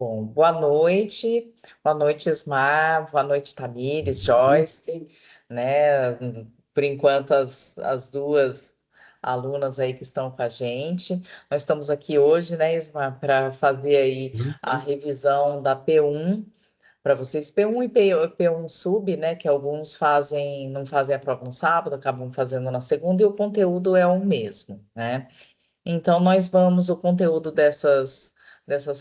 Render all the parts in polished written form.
Bom, boa noite, Ismar, boa noite, Tamires, Sim. Joyce, né? Por enquanto, as duas alunas aí que estão com a gente. Nós estamos aqui hoje, né, Ismar, para fazer aí a revisão da P1 para vocês, P1 e P1 Sub, né? Que alguns fazem, não fazem a prova no sábado, acabam fazendo na segunda, e o conteúdo é o mesmo, né? Então, nós vamos, o conteúdo dessas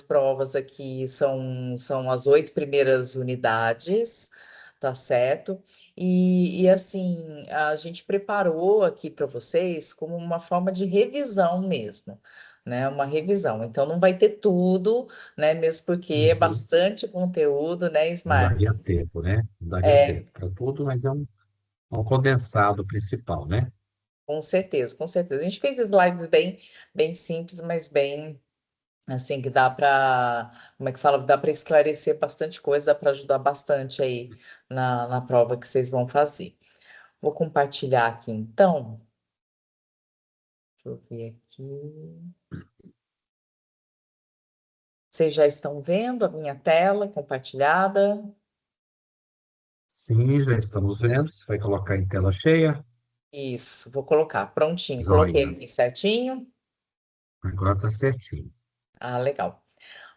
provas aqui são as 8 primeiras unidades, tá certo? E assim, a gente preparou aqui para vocês como uma forma de revisão mesmo, né? Uma revisão. Então, não vai ter tudo, né? Mesmo porque é Uhum. bastante conteúdo, né, Não Ismar? daria tempo, né? Não daria tempo para tudo, mas é um condensado principal, né? Com certeza, com certeza. A gente fez slides bem simples, mas bem. Assim, que dá para, como é que fala? Dá para esclarecer bastante coisa, dá para ajudar bastante aí na prova que vocês vão fazer. Vou compartilhar aqui então. Deixa eu ver aqui. Vocês já estão vendo a minha tela compartilhada? Sim, já estamos vendo. Você vai colocar em tela cheia? Isso, vou colocar prontinho. Coloquei Joia. aqui certinho. Agora está certinho. Ah, legal.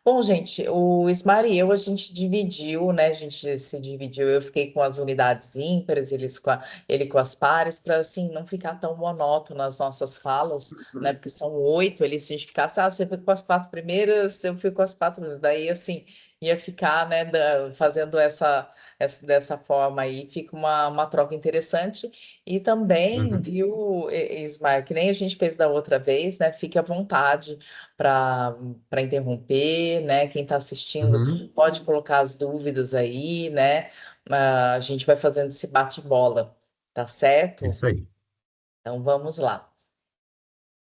Bom, gente, o Ismar e eu, a gente dividiu, né? A gente se dividiu. Eu fiquei com as unidades ímpares, ele com as pares, para assim não ficar tão monótono nas nossas falas, né? Porque são 8, ele se a gente ficasse, você fica com as 4 primeiras, eu fico com as 4, daí assim ia ficar, né? Fazendo dessa forma aí, fica uma troca interessante. E também, Uhum. viu, Ismar, que nem a gente fez da outra vez, né? Fique à vontade para interromper, né? Quem está assistindo Uhum. pode colocar as dúvidas aí, né? A gente vai fazendo esse bate-bola, tá certo? Isso aí. Então vamos lá.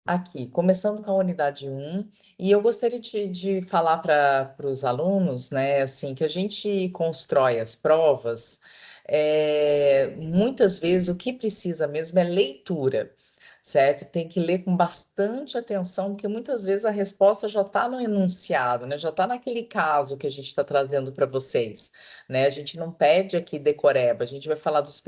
Aqui, começando com a unidade um, e eu gostaria de falar para os alunos, né, assim, que a gente constrói as provas, muitas vezes o que precisa mesmo é leitura, certo? Tem que ler com bastante atenção, porque muitas vezes a resposta já está no enunciado, né? Já está naquele caso que a gente está trazendo para vocês, né? A gente não pede aqui decoreba, a gente vai falar dos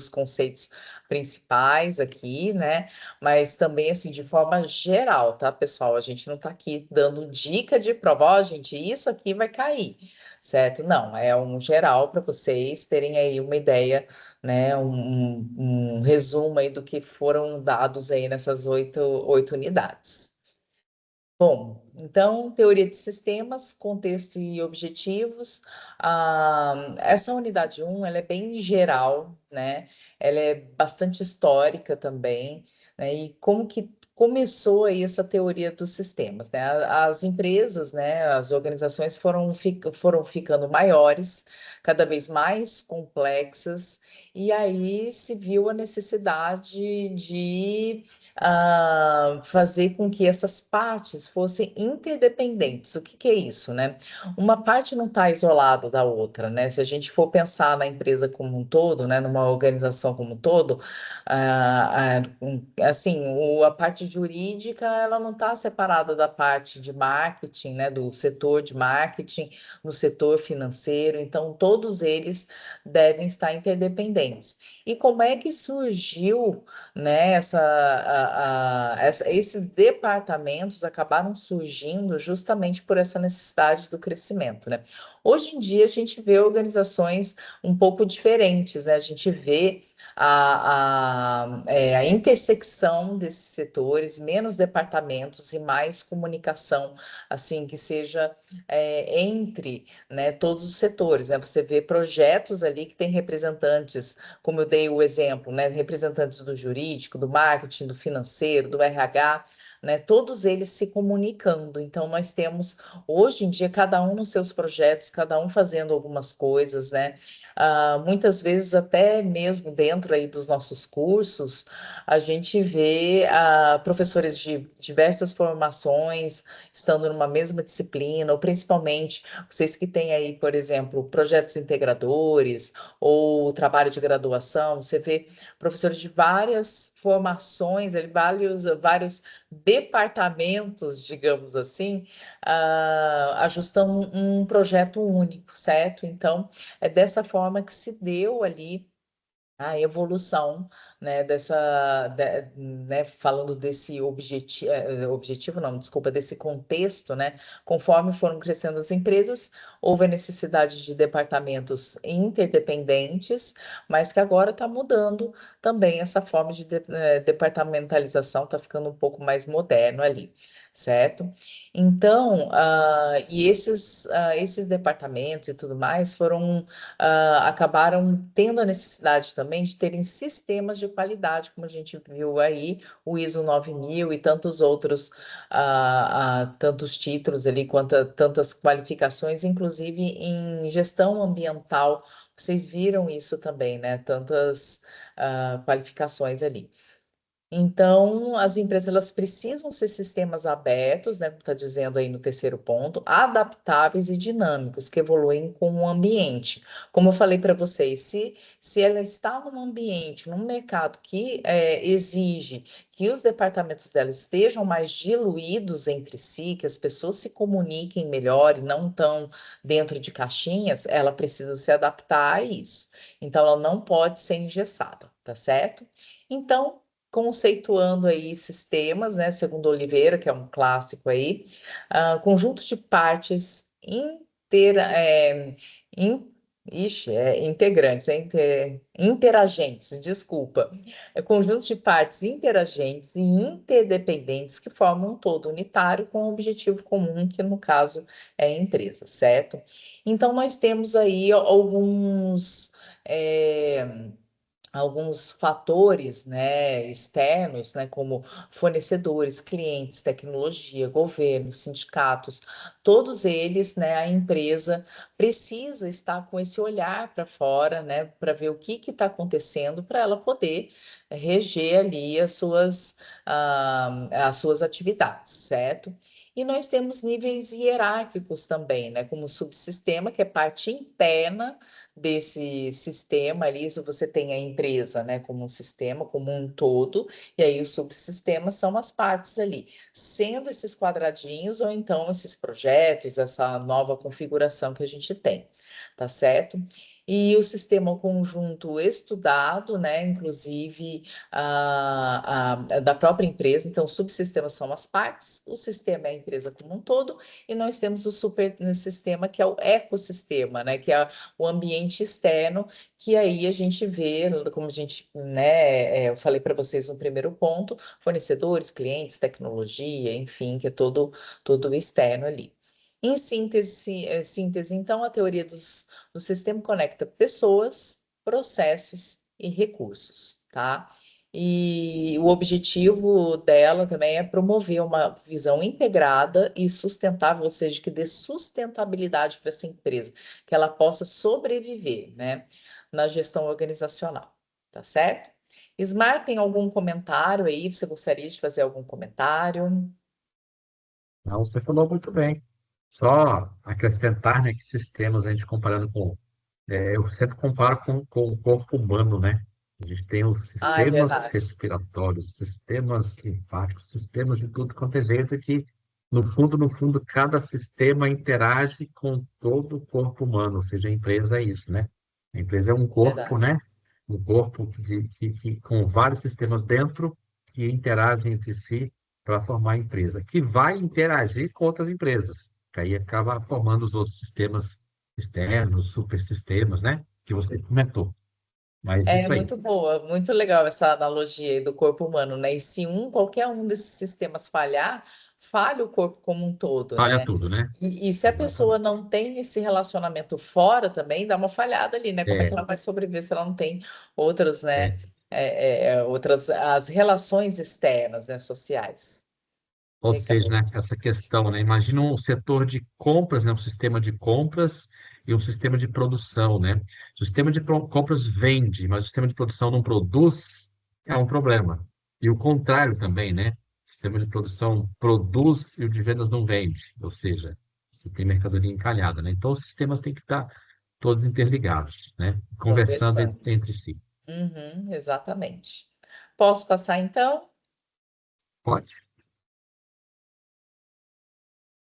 conceitos principais aqui, né? Mas também, assim, de forma geral, tá, pessoal? A gente não está aqui dando dica de prova, ó, gente, isso aqui vai cair, certo? Não, é um geral para vocês terem aí uma ideia, né? Um resumo aí do que foram dados aí nessas oito unidades. Bom, então, teoria de sistemas, contexto e objetivos. Essa unidade um, ela é bem geral, né? Ela é bastante histórica também, né? E como que começou aí essa teoria dos sistemas, né? As empresas, né? As organizações foram ficando maiores, cada vez mais complexas, e aí se viu a necessidade de fazer com que essas partes fossem interdependentes. O que que é isso, né? Uma parte não está isolada da outra, né? Se a gente for pensar na empresa como um todo, né, numa organização como um todo, assim, a parte jurídica ela não está separada da parte de marketing, né, do setor de marketing, do setor financeiro. Então, todos eles devem estar interdependentes. E como é que surgiu, né? Esses departamentos acabaram surgindo justamente por essa necessidade do crescimento, né? Hoje em dia a gente vê organizações um pouco diferentes, né? A gente vê a intersecção desses setores, menos departamentos e mais comunicação, assim, que seja entre, né, todos os setores, né? Você vê projetos ali que têm representantes, como eu dei o exemplo, né, representantes do jurídico, do marketing, do financeiro, do RH, né, todos eles se comunicando. Então, nós temos, hoje em dia, cada um nos seus projetos, cada um fazendo algumas coisas, né? Muitas vezes, até mesmo dentro aí dos nossos cursos, a gente vê professores de diversas formações estando numa mesma disciplina, ou principalmente vocês que têm aí, por exemplo, projetos integradores, ou trabalho de graduação, você vê professores de várias formações, vários departamentos, digamos assim, ajustam um projeto único, certo? Então, é dessa forma que se deu ali a evolução, né, né, falando desse objetivo, não, desculpa, desse contexto, né, conforme foram crescendo as empresas, houve a necessidade de departamentos interdependentes, mas que agora está mudando também essa forma de departamentalização, está ficando um pouco mais moderno ali, certo? Então, esses departamentos e tudo mais foram acabaram tendo a necessidade também de terem sistemas de qualidade, como a gente viu aí, o ISO 9000 e tantos outros, tantos títulos ali, tantas qualificações, inclusive em gestão ambiental. Vocês viram isso também, né? Tantas qualificações ali. Então, as empresas elas precisam ser sistemas abertos, né, como está dizendo aí no terceiro ponto, adaptáveis e dinâmicos, que evoluem com o ambiente. Como eu falei para vocês, se ela está num ambiente, num mercado que exige que os departamentos dela estejam mais diluídos entre si, que as pessoas se comuniquem melhor e não tão dentro de caixinhas, ela precisa se adaptar a isso. Então, ela não pode ser engessada, tá certo? Então, conceituando aí sistemas, né, segundo Oliveira, que é um clássico aí, conjuntos de partes inteira, in- integrantes, interagentes, desculpa, conjuntos de partes interagentes e interdependentes que formam um todo unitário com um objetivo comum, que no caso é a empresa, certo? Então, nós temos aí alguns fatores, né, externos, né, como fornecedores, clientes, tecnologia, governo, sindicatos, todos eles, né, a empresa precisa estar com esse olhar para fora, né, para ver o que está acontecendo, para ela poder reger ali as suas atividades, certo? E nós temos níveis hierárquicos também, né, como subsistema, que é parte interna desse sistema ali, se você tem a empresa, né, como um sistema, como um todo, e aí os subsistemas são as partes ali, sendo esses quadradinhos ou então esses projetos, essa nova configuração que a gente tem, tá certo? E o sistema conjunto estudado, né, inclusive da própria empresa, então, os subsistemas são as partes, o sistema é a empresa como um todo, e nós temos o super sistema, que é o ecossistema, né, que é o ambiente externo, que aí a gente vê, como a gente, né, eu falei para vocês no primeiro ponto, fornecedores, clientes, tecnologia, enfim, que é todo externo ali. Em síntese, então, a teoria do sistema conecta pessoas, processos e recursos, tá? E o objetivo dela também é promover uma visão integrada e sustentável, ou seja, que dê sustentabilidade para essa empresa, que ela possa sobreviver, né, na gestão organizacional, tá certo? Ismar, tem algum comentário aí? Você gostaria de fazer algum comentário? Não, você falou muito bem. Só acrescentar, né, que sistemas a gente comparando com. Eu sempre comparo com o corpo humano, né? A gente tem os Ah, é sistemas verdade, respiratórios, sistemas linfáticos, sistemas de tudo quanto é jeito que, no fundo, cada sistema interage com todo o corpo humano, ou seja, a empresa é isso, né? A empresa é um corpo, verdade, né? Um corpo com vários sistemas dentro que interagem entre si para formar a empresa, que vai interagir com outras empresas, que aí acaba formando os outros sistemas externos, supersistemas, né? Que você comentou. Mas é isso aí, muito boa, muito legal essa analogia aí do corpo humano, né? E se qualquer um desses sistemas falhar, falha o corpo como um todo, falha né? tudo, né? E se a pessoa Exatamente. não tem esse relacionamento fora também, dá uma falhada ali, né? Como é que É, ela vai sobreviver se ela não tem outras, né? é. As relações externas, né? Sociais. Ou seja, Legal, né, essa questão, né? Imagina um setor de compras, né? Um sistema de compras e um sistema de produção, né? Se o sistema de compras vende, mas o sistema de produção não produz, é um problema. E o contrário também, né? O sistema de produção produz e o de vendas não vende. Ou seja, você tem mercadoria encalhada, né? Então, os sistemas têm que estar todos interligados, né? Conversando conversando. entre si. Uhum, exatamente. Posso passar então? Pode?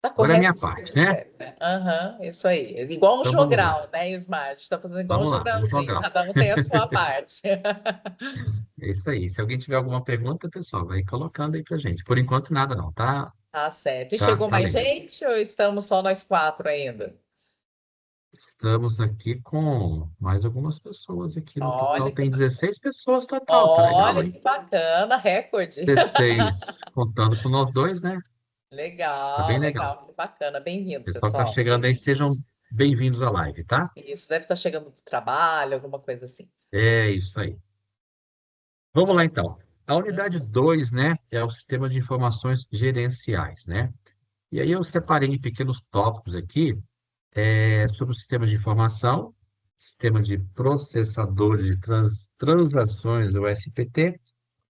Tá Agora é a minha corretíssimo, parte, né? né? Aham, isso aí. Igual um Então vamos lá. jogral, né, Ismar? A gente tá fazendo igual um Vamos lá, vamos jogralzinho, jogar. cada um tem a sua parte. É isso aí. Se alguém tiver alguma pergunta, pessoal, vai colocando aí pra gente. Por enquanto, nada não, tá? Tá certo. E Tá, chegou tá mais legal. gente ou estamos só nós quatro ainda? Estamos aqui com mais algumas pessoas aqui no total. Olha que, Tem 16 pessoas total, tá legal, olha hein? que bacana, recorde. 16, contando com nós dois, né? Tá bem Legal, legal. legal, que bacana. Bem-vindo, Pessoal que tá pessoal. chegando aí, sejam Bem-vindos. bem-vindos à live, tá? Isso, deve estar chegando do trabalho, alguma coisa assim. É isso aí. Vamos lá, então. A unidade Uhum. 2, né, é o sistema de informações gerenciais, né? E aí eu separei em pequenos tópicos aqui, sobre o sistema de informação, sistema de processadores de transações, o SPT,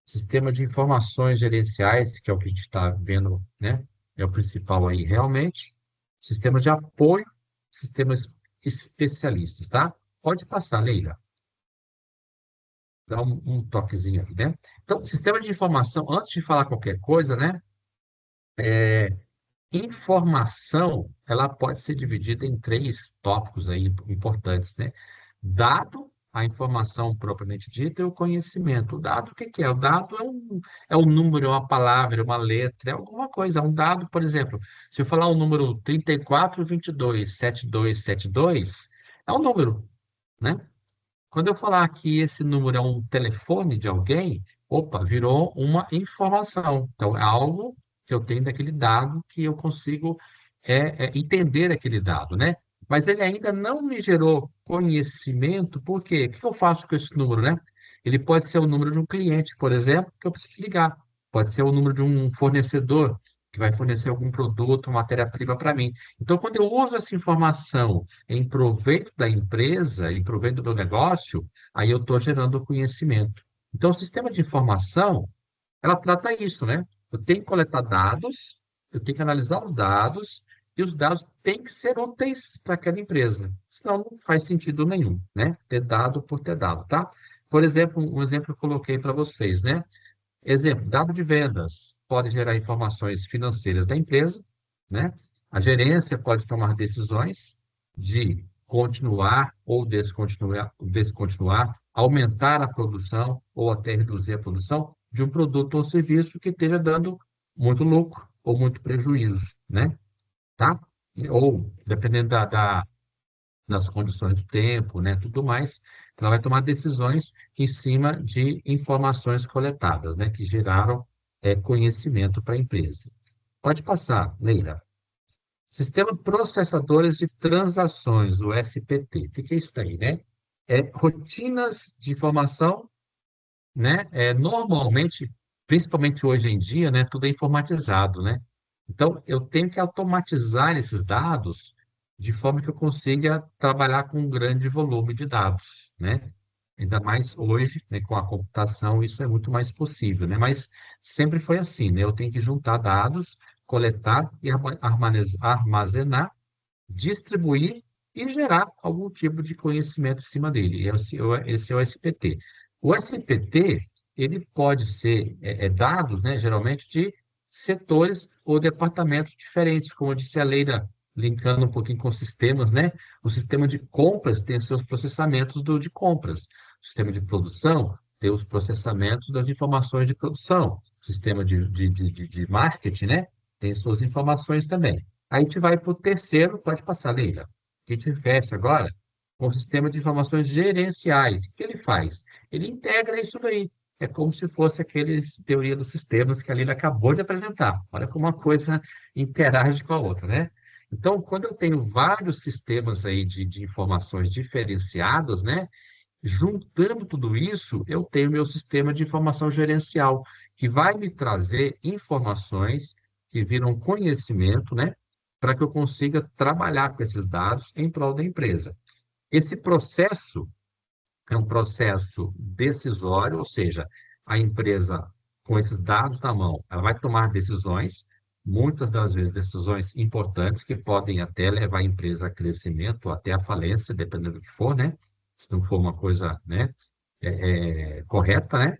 sistema de informações gerenciais, que é o que a gente está vendo, né? É o principal aí realmente. Sistema de apoio, sistemas especialistas, tá? Pode passar, Leila. Dá um toquezinho aí, né? Então, sistema de informação, antes de falar qualquer coisa, né? Informação, ela pode ser dividida em três tópicos aí importantes, né? Dado, a informação propriamente dita, e o conhecimento. O dado, o que que é? O dado é um número, é uma palavra, é uma letra, é alguma coisa. É um dado, por exemplo, se eu falar o número 34227272, é um número, né? Quando eu falar que esse número é um telefone de alguém, opa, virou uma informação. Então, é algo que eu tenho daquele dado que eu consigo entender aquele dado, né? Mas ele ainda não me gerou conhecimento, por quê? O que eu faço com esse número, né? Ele pode ser o número de um cliente, por exemplo, que eu preciso ligar. Pode ser o número de um fornecedor que vai fornecer algum produto, uma matéria-prima para mim. Então, quando eu uso essa informação em proveito da empresa, em proveito do negócio, aí eu estou gerando conhecimento. Então, o sistema de informação, ela trata isso, né? Eu tenho que coletar dados, eu tenho que analisar os dados, e os dados têm que ser úteis para aquela empresa. Senão não faz sentido nenhum, né? Ter dado por ter dado, tá? Por exemplo, um exemplo que eu coloquei para vocês, né? Exemplo, dado de vendas pode gerar informações financeiras da empresa, né? A gerência pode tomar decisões de continuar ou descontinuar, aumentar a produção ou até reduzir a produção de um produto ou serviço que esteja dando muito lucro ou muito prejuízo, né? Tá? Ou, dependendo das condições do tempo, né, tudo mais, ela vai tomar decisões em cima de informações coletadas, né, que geraram conhecimento para a empresa. Pode passar, Leila. Sistema Processadores de Transações, o SPT. O que que é isso aí, né? Rotinas de informação, né? Normalmente, principalmente hoje em dia, né, tudo é informatizado, né? Então, eu tenho que automatizar esses dados de forma que eu consiga trabalhar com um grande volume de dados, né? Ainda mais hoje, né, com a computação, isso é muito mais possível, né? Mas sempre foi assim, né? Eu tenho que juntar dados, coletar e armazenar, distribuir e gerar algum tipo de conhecimento em cima dele. Esse é o SPT. O SPT, ele pode ser dados, né, geralmente, de setores ou departamentos diferentes, como eu disse a Leila, linkando um pouquinho com sistemas, né? O sistema de compras tem seus processamentos de compras. O sistema de produção tem os processamentos das informações de produção. O sistema de marketing, né? Tem suas informações também. Aí a gente vai para o terceiro, pode passar, Leila. A gente fecha agora com o sistema de informações gerenciais. O que ele faz? Ele integra isso daí. É como se fosse aquele teoria dos sistemas que a Leila acabou de apresentar. Olha como uma coisa interage com a outra, né? Então, quando eu tenho vários sistemas aí de informações diferenciados, né? Juntando tudo isso, eu tenho meu sistema de informação gerencial, que vai me trazer informações que viram conhecimento, né? Para que eu consiga trabalhar com esses dados em prol da empresa. Esse processo é um processo decisório, ou seja, a empresa, com esses dados na mão, ela vai tomar decisões, muitas das vezes decisões importantes, que podem até levar a empresa a crescimento, ou até a falência, dependendo do que for, né? Se não for uma coisa, né, correta, né?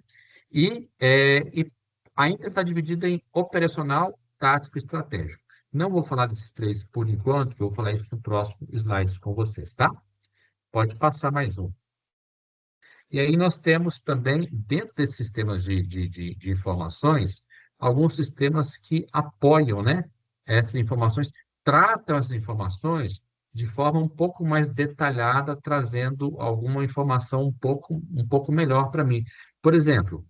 E a Inter está dividida em operacional, tático e estratégico. Não vou falar desses três por enquanto, que eu vou falar isso no próximo slide com vocês, tá? Pode passar mais um. E aí nós temos também, dentro desses sistemas de informações, alguns sistemas que apoiam, né, essas informações, tratam essas informações de forma um pouco mais detalhada, trazendo alguma informação um pouco melhor para mim. Por exemplo,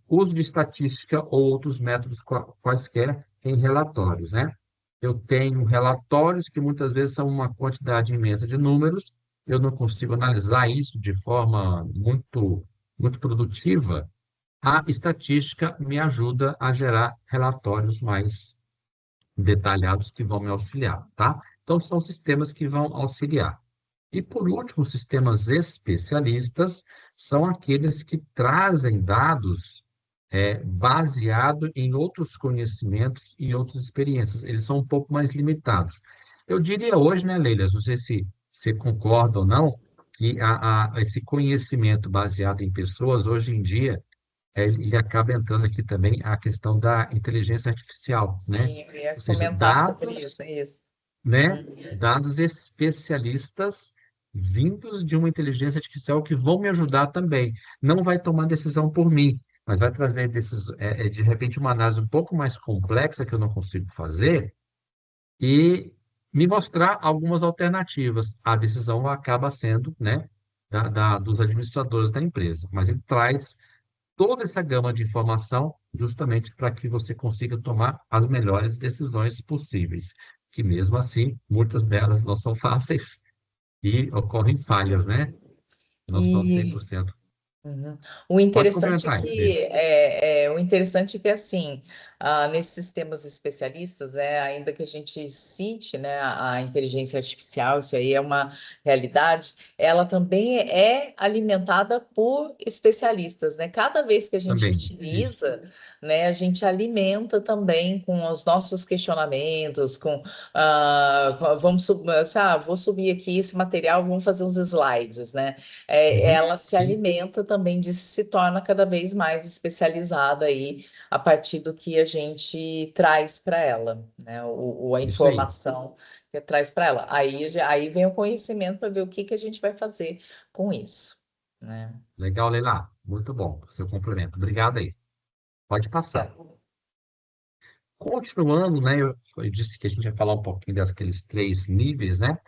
uso de estatística ou outros métodos quaisquer em relatórios, né? Eu tenho relatórios que muitas vezes são uma quantidade imensa de números, eu não consigo analisar isso de forma muito produtiva, a estatística me ajuda a gerar relatórios mais detalhados que vão me auxiliar, tá? Então, são sistemas que vão auxiliar. E, por último, sistemas especialistas são aqueles que trazem dados baseado em outros conhecimentos e outras experiências. Eles são um pouco mais limitados. Eu diria hoje, né, Leila, não sei se você concorda ou não, que esse conhecimento baseado em pessoas, hoje em dia, ele acaba entrando aqui também a questão da inteligência artificial, né? Sim, eu ia Ou seja, comentar sobre isso, é isso. né? Uhum. Dados especialistas vindos de uma inteligência artificial que vão me ajudar também. Não vai tomar decisão por mim, mas vai trazer de repente uma análise um pouco mais complexa que eu não consigo fazer e me mostrar algumas alternativas. A decisão acaba sendo, né, dos administradores da empresa, mas ele traz toda essa gama de informação justamente para que você consiga tomar as melhores decisões possíveis, que mesmo assim, muitas delas não são fáceis e Com ocorrem falhas, certeza. né? Não são E 100%. uhum. O Pode interessante é complementar, que Lê. assim, nesses sistemas especialistas, ainda que a gente cite, né, a inteligência artificial, isso aí é uma realidade, ela também é alimentada por especialistas, né? Cada vez que a gente Também, isso. utiliza, né, a gente alimenta também com os nossos questionamentos, vou subir aqui esse material, vamos fazer uns slides, né? Uhum, Ela se sim, alimenta também disso, se torna cada vez mais especializada aí a partir do que a gente traz para ela, né? A isso aí. informação que traz para ela. Aí vem o conhecimento para ver o que que a gente vai fazer com isso, né? Legal, Leila. Muito bom, seu complemento. Obrigado aí. Pode passar. Continuando, né, eu disse que a gente vai falar um pouquinho daqueles três níveis, né?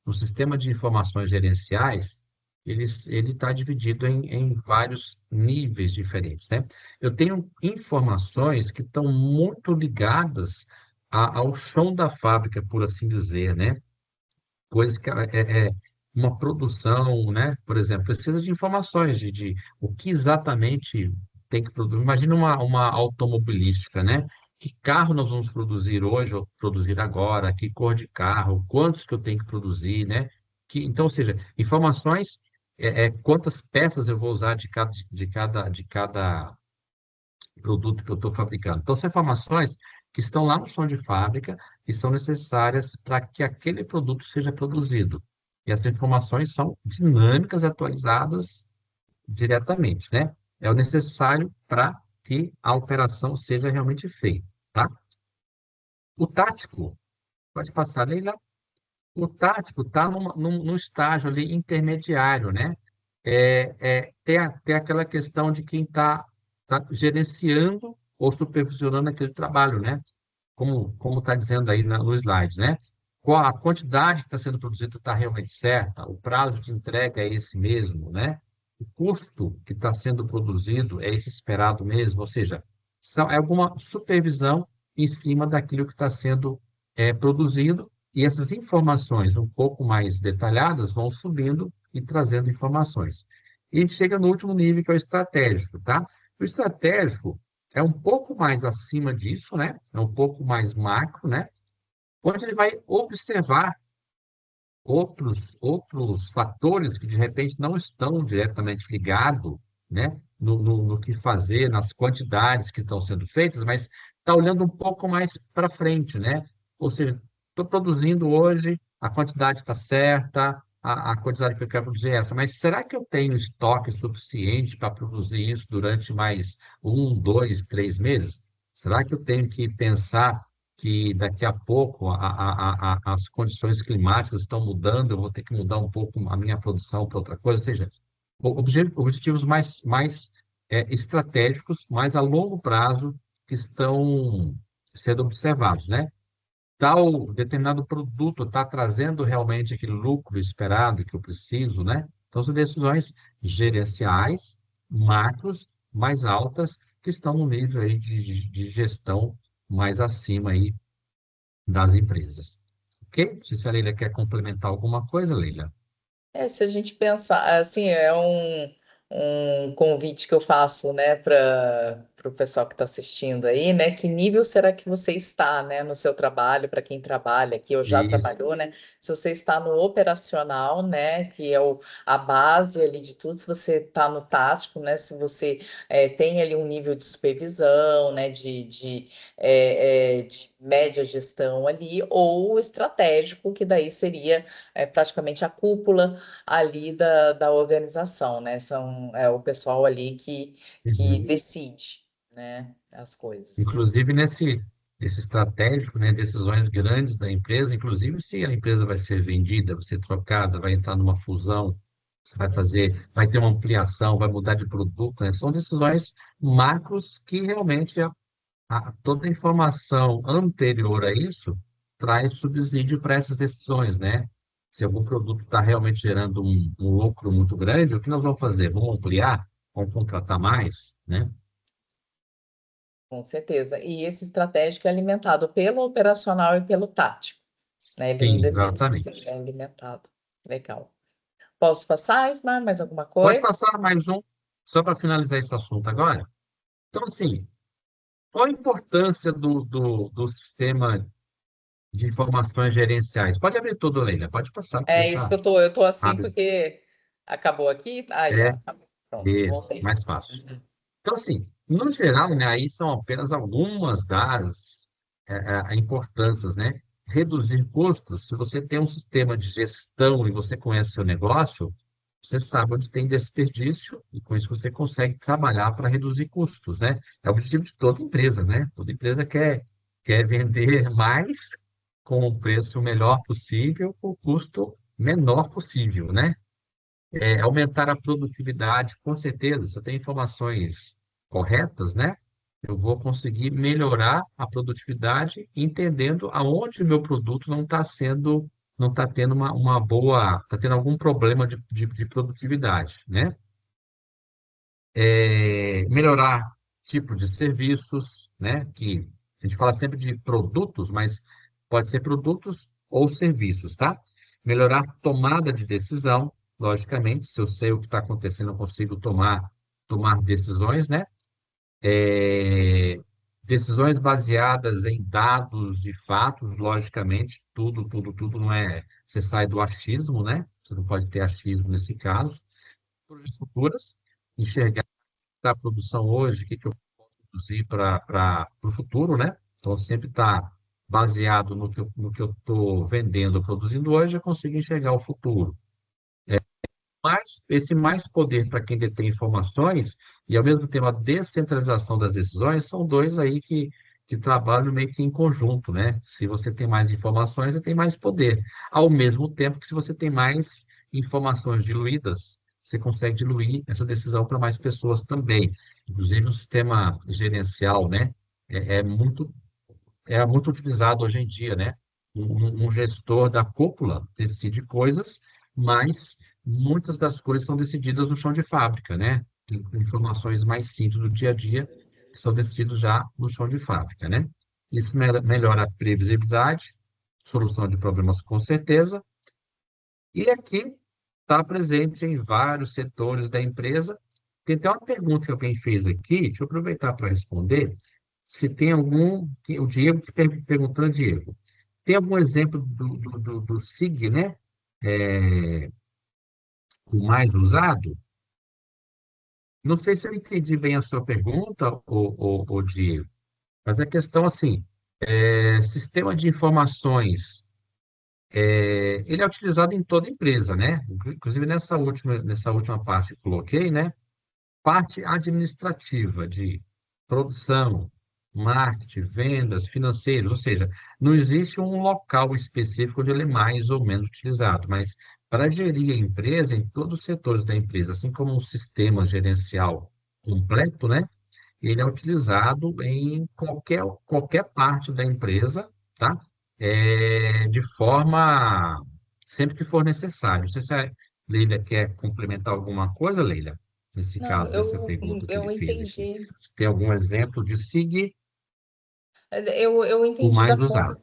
No sistema de informações gerenciais, ele está dividido em vários níveis diferentes, né? Eu tenho informações que estão muito ligadas ao chão da fábrica, por assim dizer, né? Coisas que é uma produção, né? Por exemplo, precisa de informações de o que exatamente tem que produzir. Imagina uma automobilística, né? Que carro nós vamos produzir hoje ou produzir agora? Que cor de carro? Quantos que eu tenho que produzir, né? Então, ou seja, informações, quantas peças eu vou usar de cada produto que eu estou fabricando. Então, são informações que estão lá no chão de fábrica e são necessárias para que aquele produto seja produzido. E essas informações são dinâmicas, atualizadas diretamente, né? É o necessário para que a operação seja realmente feita, tá? O tático, pode passar, Leila. O tático está num estágio ali intermediário, né? Tem aquela questão de quem tá gerenciando ou supervisionando aquele trabalho, né? Como está dizendo aí no slide, né? Qual a quantidade que está sendo produzida está realmente certa? O prazo de entrega é esse mesmo, né? O custo que está sendo produzido é esse esperado mesmo? Ou seja, é alguma supervisão em cima daquilo que está sendo produzido e essas informações um pouco mais detalhadas vão subindo e trazendo informações. E a gente chega no último nível, que é o estratégico, tá? O estratégico é um pouco mais acima disso, né? É um pouco mais macro, né? Onde ele vai observar outros fatores que de repente não estão diretamente ligados, né? No que fazer, nas quantidades que estão sendo feitas, mas está olhando um pouco mais para frente, né? Ou seja, estou produzindo hoje, a quantidade está certa, a quantidade que eu quero produzir é essa, mas será que eu tenho estoque suficiente para produzir isso durante mais 1, 2, 3 meses? Será que eu tenho que pensar que daqui a pouco as condições climáticas estão mudando, eu vou ter que mudar um pouco a minha produção para outra coisa, ou seja, objetivos mais estratégicos, mais a longo prazo, que estão sendo observados, né? Tal determinado produto está trazendo realmente aquele lucro esperado que eu preciso, né? Então, são decisões gerenciais, macros, mais altas, que estão no nível aí de gestão mais acima aí das empresas. Ok? Não sei se a Leila quer complementar alguma coisa, Leila. Se a gente pensar, assim, é um convite que eu faço, né, para o pessoal que está assistindo aí, né, que nível será que você está, né, no seu trabalho, para quem trabalha aqui ou já Isso. trabalhou, né, se você está no operacional, né, que é a base ali de tudo, se você está no tático, né, se você tem ali um nível de supervisão, né, de média gestão ali, ou estratégico, que daí seria praticamente a cúpula ali da organização, né? É o pessoal ali que Uhum. decide, né, as coisas. Inclusive nesse estratégico, né, decisões grandes da empresa, inclusive se a empresa vai ser vendida, vai ser trocada, vai entrar numa fusão, você vai fazer, vai ter uma ampliação, vai mudar de produto, né? São decisões macros que realmente toda a informação anterior a isso traz subsídio para essas decisões, né? Se algum produto está realmente gerando um lucro muito grande, o que nós vamos fazer? Vamos ampliar? Vamos contratar mais, né? Com certeza. E esse estratégico é alimentado pelo operacional e pelo tático, né? Ele não Sim, decide sozinho, exatamente. é alimentado. Legal. Posso passar, Ismar? Mais alguma Pode coisa? passar mais um, só para finalizar esse assunto agora. Então, assim, qual a importância do sistema de informações gerenciais? Pode abrir tudo, Leila, pode passar, É isso que deixar. eu tô assim Abre. porque acabou aqui. Aí, ó, É, acabou. Pronto, isso, voltei. mais fácil. Então, assim, no geral, né, aí são apenas algumas das importâncias, né? Reduzir custos, se você tem um sistema de gestão e você conhece seu negócio, você sabe onde tem desperdício e com isso você consegue trabalhar para reduzir custos, né? É o objetivo de toda empresa, né? Toda empresa quer vender mais com o preço melhor possível, com o custo menor possível, né? Aumentar a produtividade, com certeza, se eu tenho informações corretas, né? Eu vou conseguir melhorar a produtividade, entendendo aonde o meu produto não está tendo uma boa, está tendo algum problema de produtividade, né? Melhorar tipo de serviços, né? Que a gente fala sempre de produtos, mas pode ser produtos ou serviços, tá? Melhorar tomada de decisão, logicamente, se eu sei o que está acontecendo, eu consigo tomar decisões, né? É, Decisões baseadas em dados e fatos, logicamente, tudo não é. Você sai do achismo, né? Você não pode ter achismo nesse caso. Projeções futuras, enxergar a produção hoje, o que que eu posso produzir para o futuro, né? Então, sempre está baseado no que eu estou vendendo ou produzindo hoje, eu consigo enxergar o futuro. Mas esse mais poder para quem detém informações e, ao mesmo tempo, a descentralização das decisões são dois aí que trabalham meio que em conjunto, né? Se você tem mais informações, você tem mais poder. Ao mesmo tempo que, se você tem mais informações diluídas, você consegue diluir essa decisão para mais pessoas também. Inclusive, o sistema gerencial, né? É muito utilizado hoje em dia, né? Um gestor da cúpula decide coisas, mas muitas das coisas são decididas no chão de fábrica, né? Tem informações mais simples do dia a dia que são decididas já no chão de fábrica, né? Isso melhora a previsibilidade, solução de problemas com certeza, e aqui está presente em vários setores da empresa. Tem até uma pergunta que alguém fez aqui, deixa eu aproveitar para responder. Se tem algum. O Diego que perguntou, Diego, tem algum exemplo do SIG, né? É, o mais usado? Não sei se eu entendi bem a sua pergunta, o Diego, mas a questão assim, sistema de informações, ele é utilizado em toda empresa, né? Inclusive nessa última parte que coloquei, né? Parte administrativa de produção, marketing, vendas, financeiros, ou seja, não existe um local específico onde ele é mais ou menos utilizado, mas para gerir a empresa, em todos os setores da empresa, assim como um sistema gerencial completo, né? Ele é utilizado em qualquer parte da empresa, tá? De forma, sempre que for necessário. Não sei se a Leila quer complementar alguma coisa, Leila, nesse Não, caso, dessa pergunta que ele eu fez aqui. entendi. Você tem algum exemplo de SIG, Eu o entendi da mais forma usado?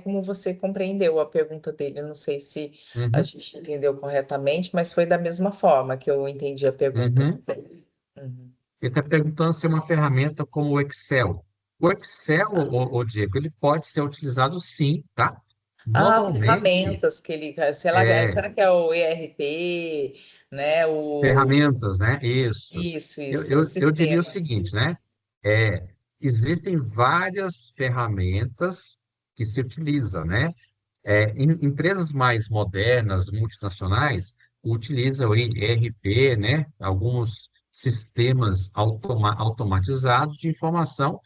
como você compreendeu a pergunta dele. Eu não sei se a Uhum, gente entendeu corretamente, mas foi da mesma forma que eu entendi a pergunta uhum. também. Uhum. Ele está perguntando se é uma ferramenta como o Excel. O Excel, Diego, ele pode ser utilizado sim, tá? Ah, Normalmente, ferramentas que ele, sei lá, é, será que é o ERP, né? ferramentas, né? Isso. Isso, os Eu diria o sistemas. seguinte, né? É, existem várias ferramentas que se utilizam, né? Empresas mais modernas, multinacionais, utilizam o ERP, né? Alguns sistemas automatizados de informação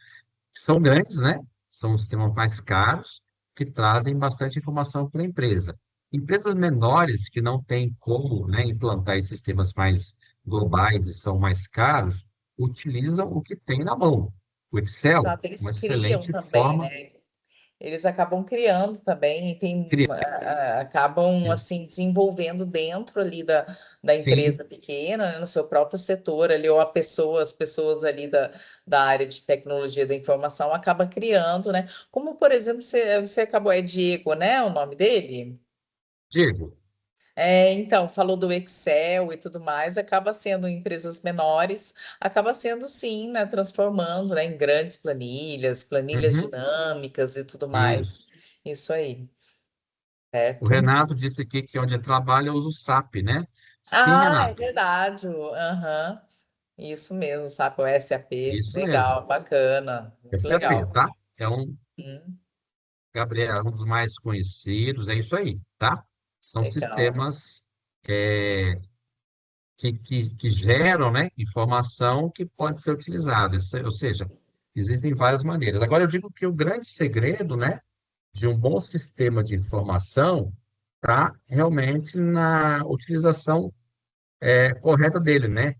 que são grandes, né? São sistemas mais caros, que trazem bastante informação para a empresa. Empresas menores que não têm como, né, implantar esses sistemas mais globais e são mais caros, utilizam o que tem na mão. O Excel, Exato, eles uma criam excelente também, forma né? Eles acabam criando também e de acabam criar. assim desenvolvendo dentro ali da Sim, empresa pequena, né, no seu próprio setor ali, ou as pessoas ali da área de tecnologia da informação acaba criando, né? Como, por exemplo, você acabou, é Diego, né? O nome dele? Diego. Então, falou do Excel e tudo mais, acaba sendo em empresas menores, acaba sendo sim, né, transformando, né, em grandes planilhas, planilhas Uhum, dinâmicas e tudo mais. isso. Isso aí, O certo? Renato disse aqui que onde ele trabalha usa o SAP, né? Sim, Ah, é Renato. verdade. Aham, isso mesmo, sabe? O SAP. Isso mesmo. Legal, bacana, muito SAP, legal. tá? É um Hum, Gabriel, um dos mais conhecidos, é isso aí, tá? São legal. sistemas é, que geram, né, informação que pode ser utilizada. Ou seja, existem várias maneiras. Agora, eu digo que o grande segredo, né, de um bom sistema de informação está realmente na utilização correta dele, né?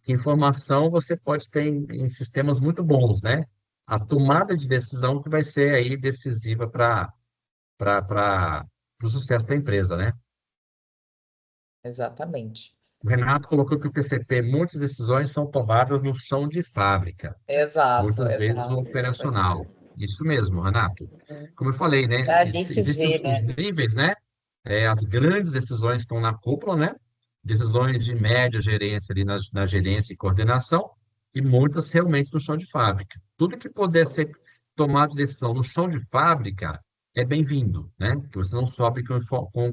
Que informação você pode ter em sistemas muito bons, né? A Sim, tomada de decisão que vai ser aí decisiva para o sucesso da empresa, né? exatamente. O Renato colocou que o PCP, muitas decisões são tomadas no chão de fábrica, Exato, muitas vezes o exato. Pois operacional. é. Isso mesmo, Renato. Como eu falei, né? É ali que Existem vê, os né? níveis, né? As grandes decisões estão na cúpula, né? Decisões de média gerência ali na gerência e coordenação, e muitas realmente no chão de fábrica. Tudo que puder ser tomado de decisão no chão de fábrica é bem-vindo, né? Que você não sobe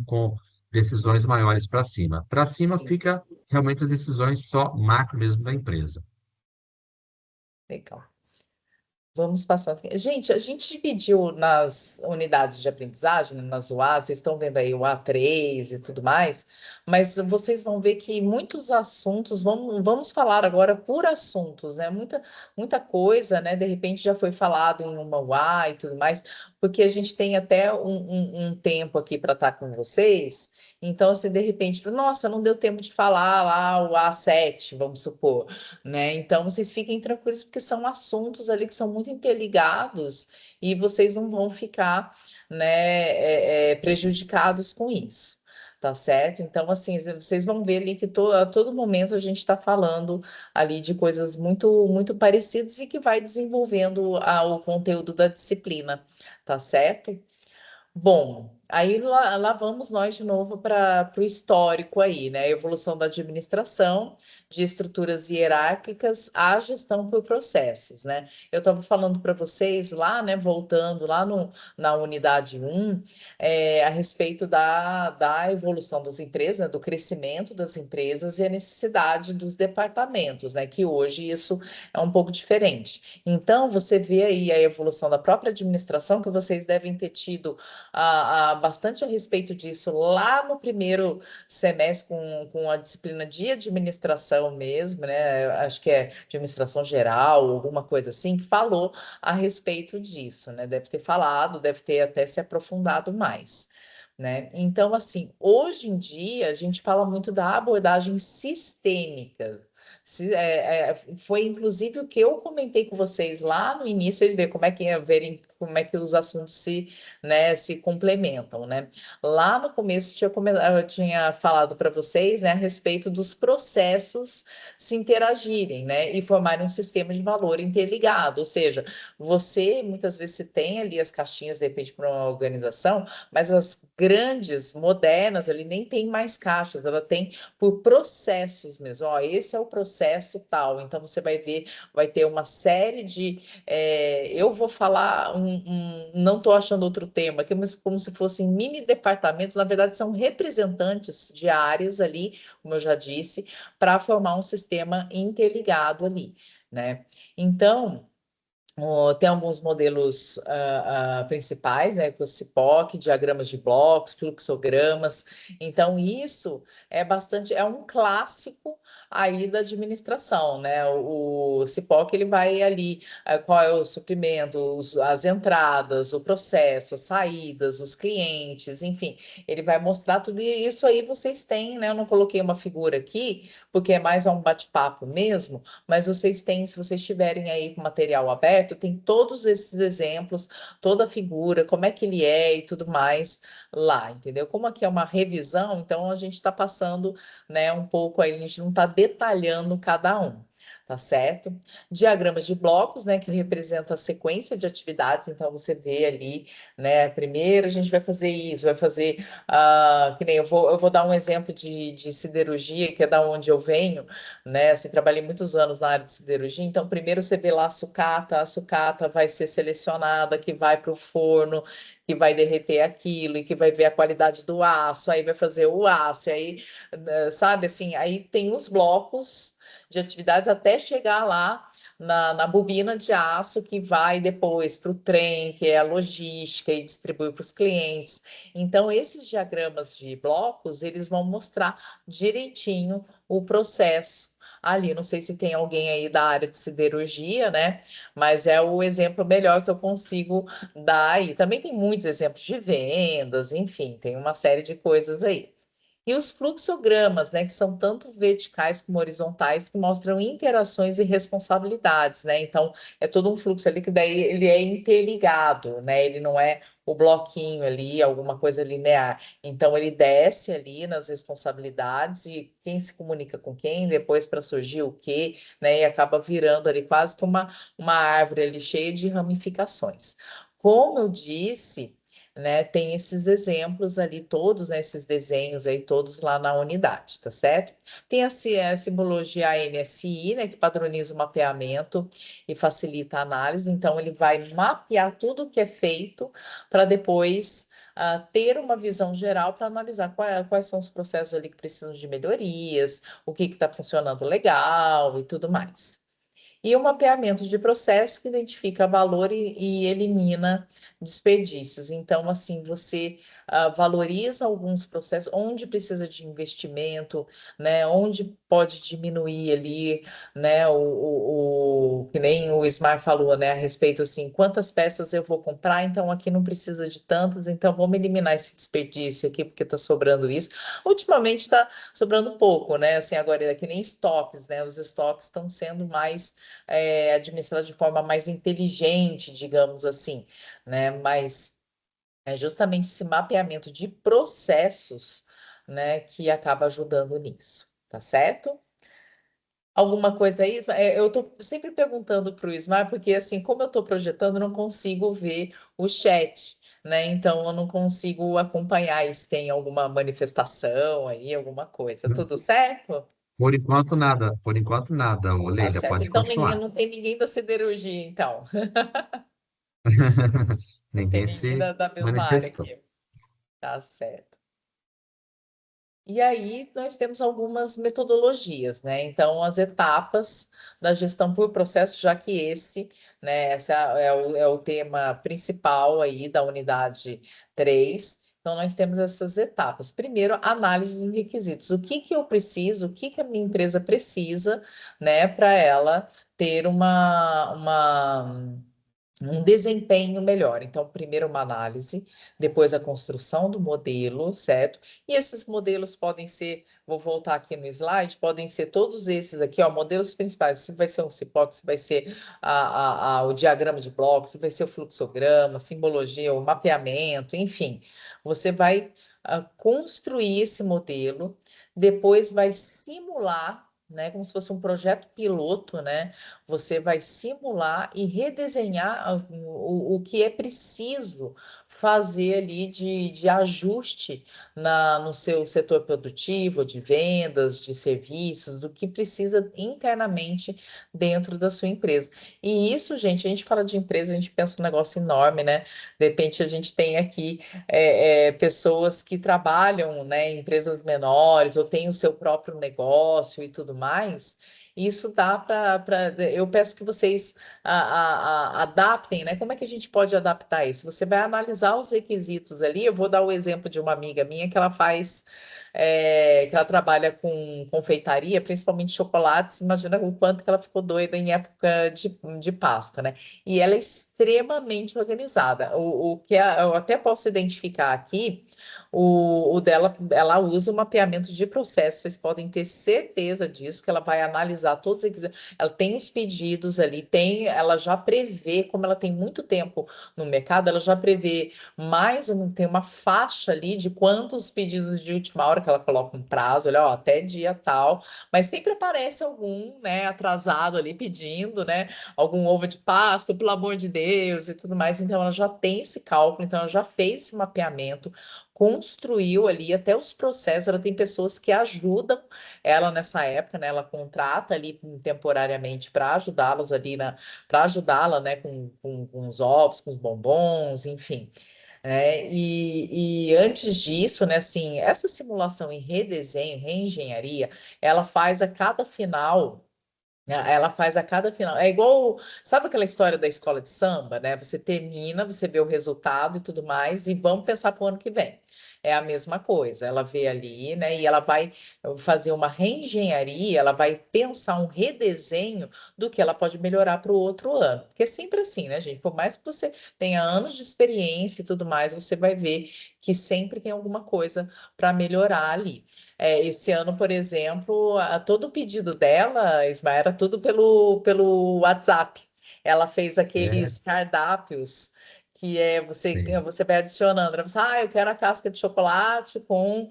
com decisões maiores para cima. Para cima Sim, fica realmente as decisões só macro mesmo da empresa. legal. Vamos passar. Gente, a gente dividiu nas unidades de aprendizagem, né, nas UA, vocês estão vendo aí o A3 e tudo mais, mas vocês vão ver que muitos assuntos, vamos falar agora por assuntos, né? Muita coisa, né? De repente já foi falado em uma UA e tudo mais, porque a gente tem até um tempo aqui para estar com vocês. Então, assim, de repente, nossa, não deu tempo de falar lá o A7, vamos supor, né? Então vocês fiquem tranquilos porque são assuntos ali que são muito interligados e vocês não vão ficar, né, prejudicados com isso. Tá certo? Então, assim, vocês vão ver ali que a todo momento a gente está falando ali de coisas muito parecidas e que vai desenvolvendo o conteúdo da disciplina, tá certo? Bom, aí lá vamos nós de novo para o histórico aí, né? A evolução da administração, de estruturas hierárquicas à gestão por processos, né? Eu estava falando para vocês lá, né? Voltando lá na unidade um, a respeito da evolução das empresas, né, do crescimento das empresas e a necessidade dos departamentos, né? Que hoje isso é um pouco diferente. Então, você vê aí a evolução da própria administração, que vocês devem ter tido bastante a respeito disso lá no primeiro semestre com a disciplina de administração mesmo, né? Acho que é administração geral, alguma coisa assim, que falou a respeito disso, né? Deve ter falado, deve ter até se aprofundado mais. Né? Então, assim, hoje em dia a gente fala muito da abordagem sistêmica. Foi inclusive o que eu comentei com vocês lá no início, vocês verem como é que verem como é que os assuntos se complementam, né? Lá no começo eu tinha falado para vocês, né, a respeito dos processos se interagirem, né, e formarem um sistema de valor interligado, ou seja, você muitas vezes você tem ali as caixinhas de repente para uma organização, mas as grandes, modernas ali nem tem mais caixas, ela tem por processos mesmo. Ó, esse é o processo tal. Então você vai ver, vai ter uma série de. Eu vou falar não estou achando outro tema aqui, mas como se fossem mini departamentos, na verdade são representantes de áreas ali, como eu já disse, para formar um sistema interligado ali, né? Então. Tem alguns modelos principais, né, com o CIPOC, diagramas de blocos, fluxogramas. Então, isso é um clássico aí da administração, né? O CIPOC ele vai ali, qual é o suprimento, as entradas, o processo, as saídas, os clientes, enfim, ele vai mostrar tudo isso aí vocês têm, né? Eu não coloquei uma figura aqui, porque é mais um bate-papo mesmo, mas vocês têm, se vocês tiverem aí com material aberto, tem todos esses exemplos, toda a figura, como é que ele é e tudo mais lá, entendeu? Como aqui é uma revisão, então a gente está passando, né, um pouco aí, a gente não está detalhando cada um. Tá certo? Diagramas de blocos, né, que representa a sequência de atividades. Então, você vê ali, né, primeiro a gente vai fazer isso, vai fazer, que nem eu vou dar um exemplo de siderurgia, que é da onde eu venho, né? Assim, trabalhei muitos anos na área de siderurgia, então primeiro você vê lá a sucata vai ser selecionada, que vai para o forno, que vai derreter aquilo e que vai ver a qualidade do aço, aí vai fazer o aço, e aí, sabe assim, aí tem os blocos de atividades até chegar lá na bobina de aço que vai depois para o trem, que é a logística e distribui para os clientes. Então, esses diagramas de blocos, eles vão mostrar direitinho o processo ali. Não sei se tem alguém aí da área de siderurgia, né? Mas é o exemplo melhor que eu consigo dar aí. Também tem muitos exemplos de vendas, enfim, tem uma série de coisas aí. E os fluxogramas, né, que são tanto verticais como horizontais, que mostram interações e responsabilidades, né? Então, é todo um fluxo ali que daí ele é interligado, né? Ele não é o bloquinho ali, alguma coisa linear. Então, ele desce ali nas responsabilidades e quem se comunica com quem, depois para surgir o quê, né? E acaba virando ali quase que uma árvore ali cheia de ramificações. Como eu disse, né, tem esses exemplos ali todos, né, esses desenhos aí todos lá na unidade, tá certo? Tem a simbologia ANSI, né, que padroniza o mapeamento e facilita a análise, então ele vai mapear tudo o que é feito para depois ter uma visão geral para analisar quais são os processos ali que precisam de melhorias, o que está funcionando legal e tudo mais. E o mapeamento de processo que identifica valor e elimina desperdícios. Então, assim, você valoriza alguns processos, onde precisa de investimento, né? Onde pode diminuir ali, né? Que nem o Ismar falou, né? A respeito, assim, quantas peças eu vou comprar, então aqui não precisa de tantas, então vamos eliminar esse desperdício aqui, porque está sobrando isso. Ultimamente está sobrando pouco, né? Assim, agora é que nem estoques, né? Os estoques estão sendo mais administrada de forma mais inteligente, digamos assim, né? Mas é justamente esse mapeamento de processos, né, que acaba ajudando nisso, tá certo? Alguma coisa aí? Eu estou sempre perguntando para o Ismar, porque assim, como eu estou projetando, eu não consigo ver o chat, né? Então eu não consigo acompanhar se tem alguma manifestação aí, alguma coisa. Tudo certo? Por enquanto nada, ô Tá Leila, certo. pode Então, continuar. não tem ninguém da siderurgia, então. Não tem Ninguém ninguém se da mesma área manifestou. aqui. Tá certo. E aí nós temos algumas metodologias, né? Então, as etapas da gestão por processo, já que né, esse é o tema principal aí da unidade 3. Então, nós temos essas etapas. Primeiro, análise dos requisitos. O que que eu preciso, o que que a minha empresa precisa, né, para ela ter um desempenho melhor. Então, primeiro uma análise, depois a construção do modelo, certo? E esses modelos podem ser, vou voltar aqui no slide, podem ser todos esses aqui, ó, modelos principais. Se vai ser um CIPOC, se vai ser o diagrama de blocos, se vai ser o fluxograma, simbologia, o mapeamento, enfim. Você vai construir esse modelo, depois vai simular, né, como se fosse um projeto piloto, né? Você vai simular e redesenhar o que é preciso fazer ali de ajuste no seu setor produtivo, de vendas, de serviços, do que precisa internamente dentro da sua empresa. E isso, gente, a gente fala de empresa, a gente pensa um negócio enorme, né? De repente a gente tem aqui pessoas que trabalham, né, em empresas menores ou têm o seu próprio negócio e tudo mais. Isso dá eu peço que vocês adaptem, né? Como é que a gente pode adaptar isso? Você vai analisar os requisitos ali. Eu vou dar o exemplo de uma amiga minha que ela faz, que ela trabalha com confeitaria, principalmente chocolates. Imagina o quanto que ela ficou doida em época de Páscoa, né? E ela é extremamente organizada. O que eu até posso identificar aqui, o dela, ela usa o mapeamento de processo, vocês podem ter certeza disso, que ela vai analisar todos os requisitos. Ela tem os pedidos ali, ela já prevê, como ela tem muito tempo no mercado, ela já prevê tem uma faixa ali de quantos pedidos de última hora que ela coloca um prazo, olha, ó, até dia tal, mas sempre aparece algum, né, atrasado ali pedindo, né, algum ovo de Páscoa, pelo amor de Deus e tudo mais. Então, ela já tem esse cálculo, então ela já fez esse mapeamento, construiu ali até os processos. Ela tem pessoas que ajudam ela nessa época, né? Ela contrata ali temporariamente para ajudá-las ali para ajudá-la, né, com os ovos, com os bombons, enfim. E antes disso, né, assim, essa simulação em redesenho, reengenharia, ela faz a cada final. Ela faz a cada final. É igual, sabe aquela história da escola de samba, né? Você termina, você vê o resultado e tudo mais, e vamos pensar para o ano que vem. É a mesma coisa. Ela vê ali, né? E ela vai fazer uma reengenharia, ela vai pensar um redesenho do que ela pode melhorar para o outro ano. Porque é sempre assim, né, gente? Por mais que você tenha anos de experiência e tudo mais, você vai ver que sempre tem alguma coisa para melhorar ali. Esse ano, por exemplo, todo o pedido dela, Ismael, era tudo pelo WhatsApp. Ela fez É, aqueles cardápios que sim. você vai adicionando, né? Você, eu quero a casca de chocolate com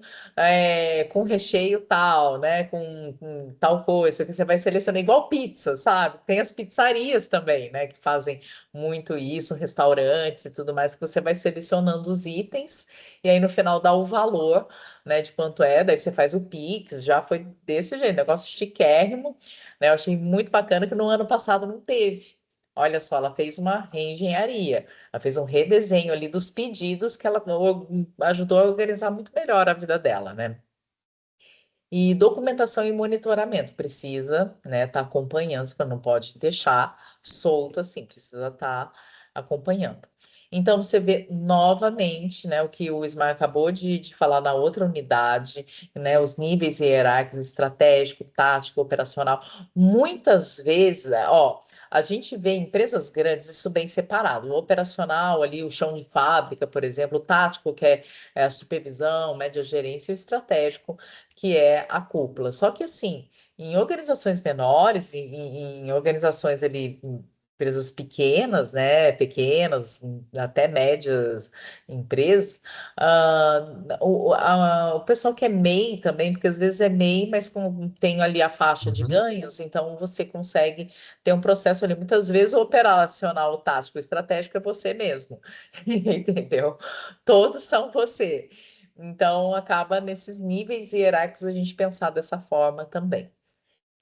recheio tal, né? Com tal coisa, que você vai selecionando, igual pizza, sabe? Tem as pizzarias também, né? Que fazem muito isso, restaurantes e tudo mais, que você vai selecionando os itens e aí no final dá o valor, né, de quanto é, daí você faz o Pix, já foi desse jeito, negócio chiquérrimo, né? Eu achei muito bacana que no ano passado não teve. Olha só, ela fez uma reengenharia, ela fez um redesenho ali dos pedidos que ela ajudou a organizar muito melhor a vida dela, né? E documentação e monitoramento precisa, né, estar acompanhando, você não pode deixar solto assim, precisa estar acompanhando. Então, você vê novamente, né, o que o Ismael acabou de falar na outra unidade, né, os níveis hierárquicos, estratégico, tático, operacional. Muitas vezes, ó, a gente vê em empresas grandes isso bem separado. O operacional ali, o chão de fábrica, por exemplo, o tático, que é a supervisão, média gerência, e o estratégico, que é a cúpula. Só que assim, em organizações menores, em organizações ali, empresas pequenas, né, pequenas, até médias empresas, o pessoal que é MEI também, porque às vezes é MEI, mas tem ali a faixa de Uhum. ganhos, então você consegue ter um processo ali, muitas vezes o operacional, o tático, o estratégico é você mesmo, entendeu? Todos são você. Então, acaba nesses níveis hierárquicos a gente pensar dessa forma também.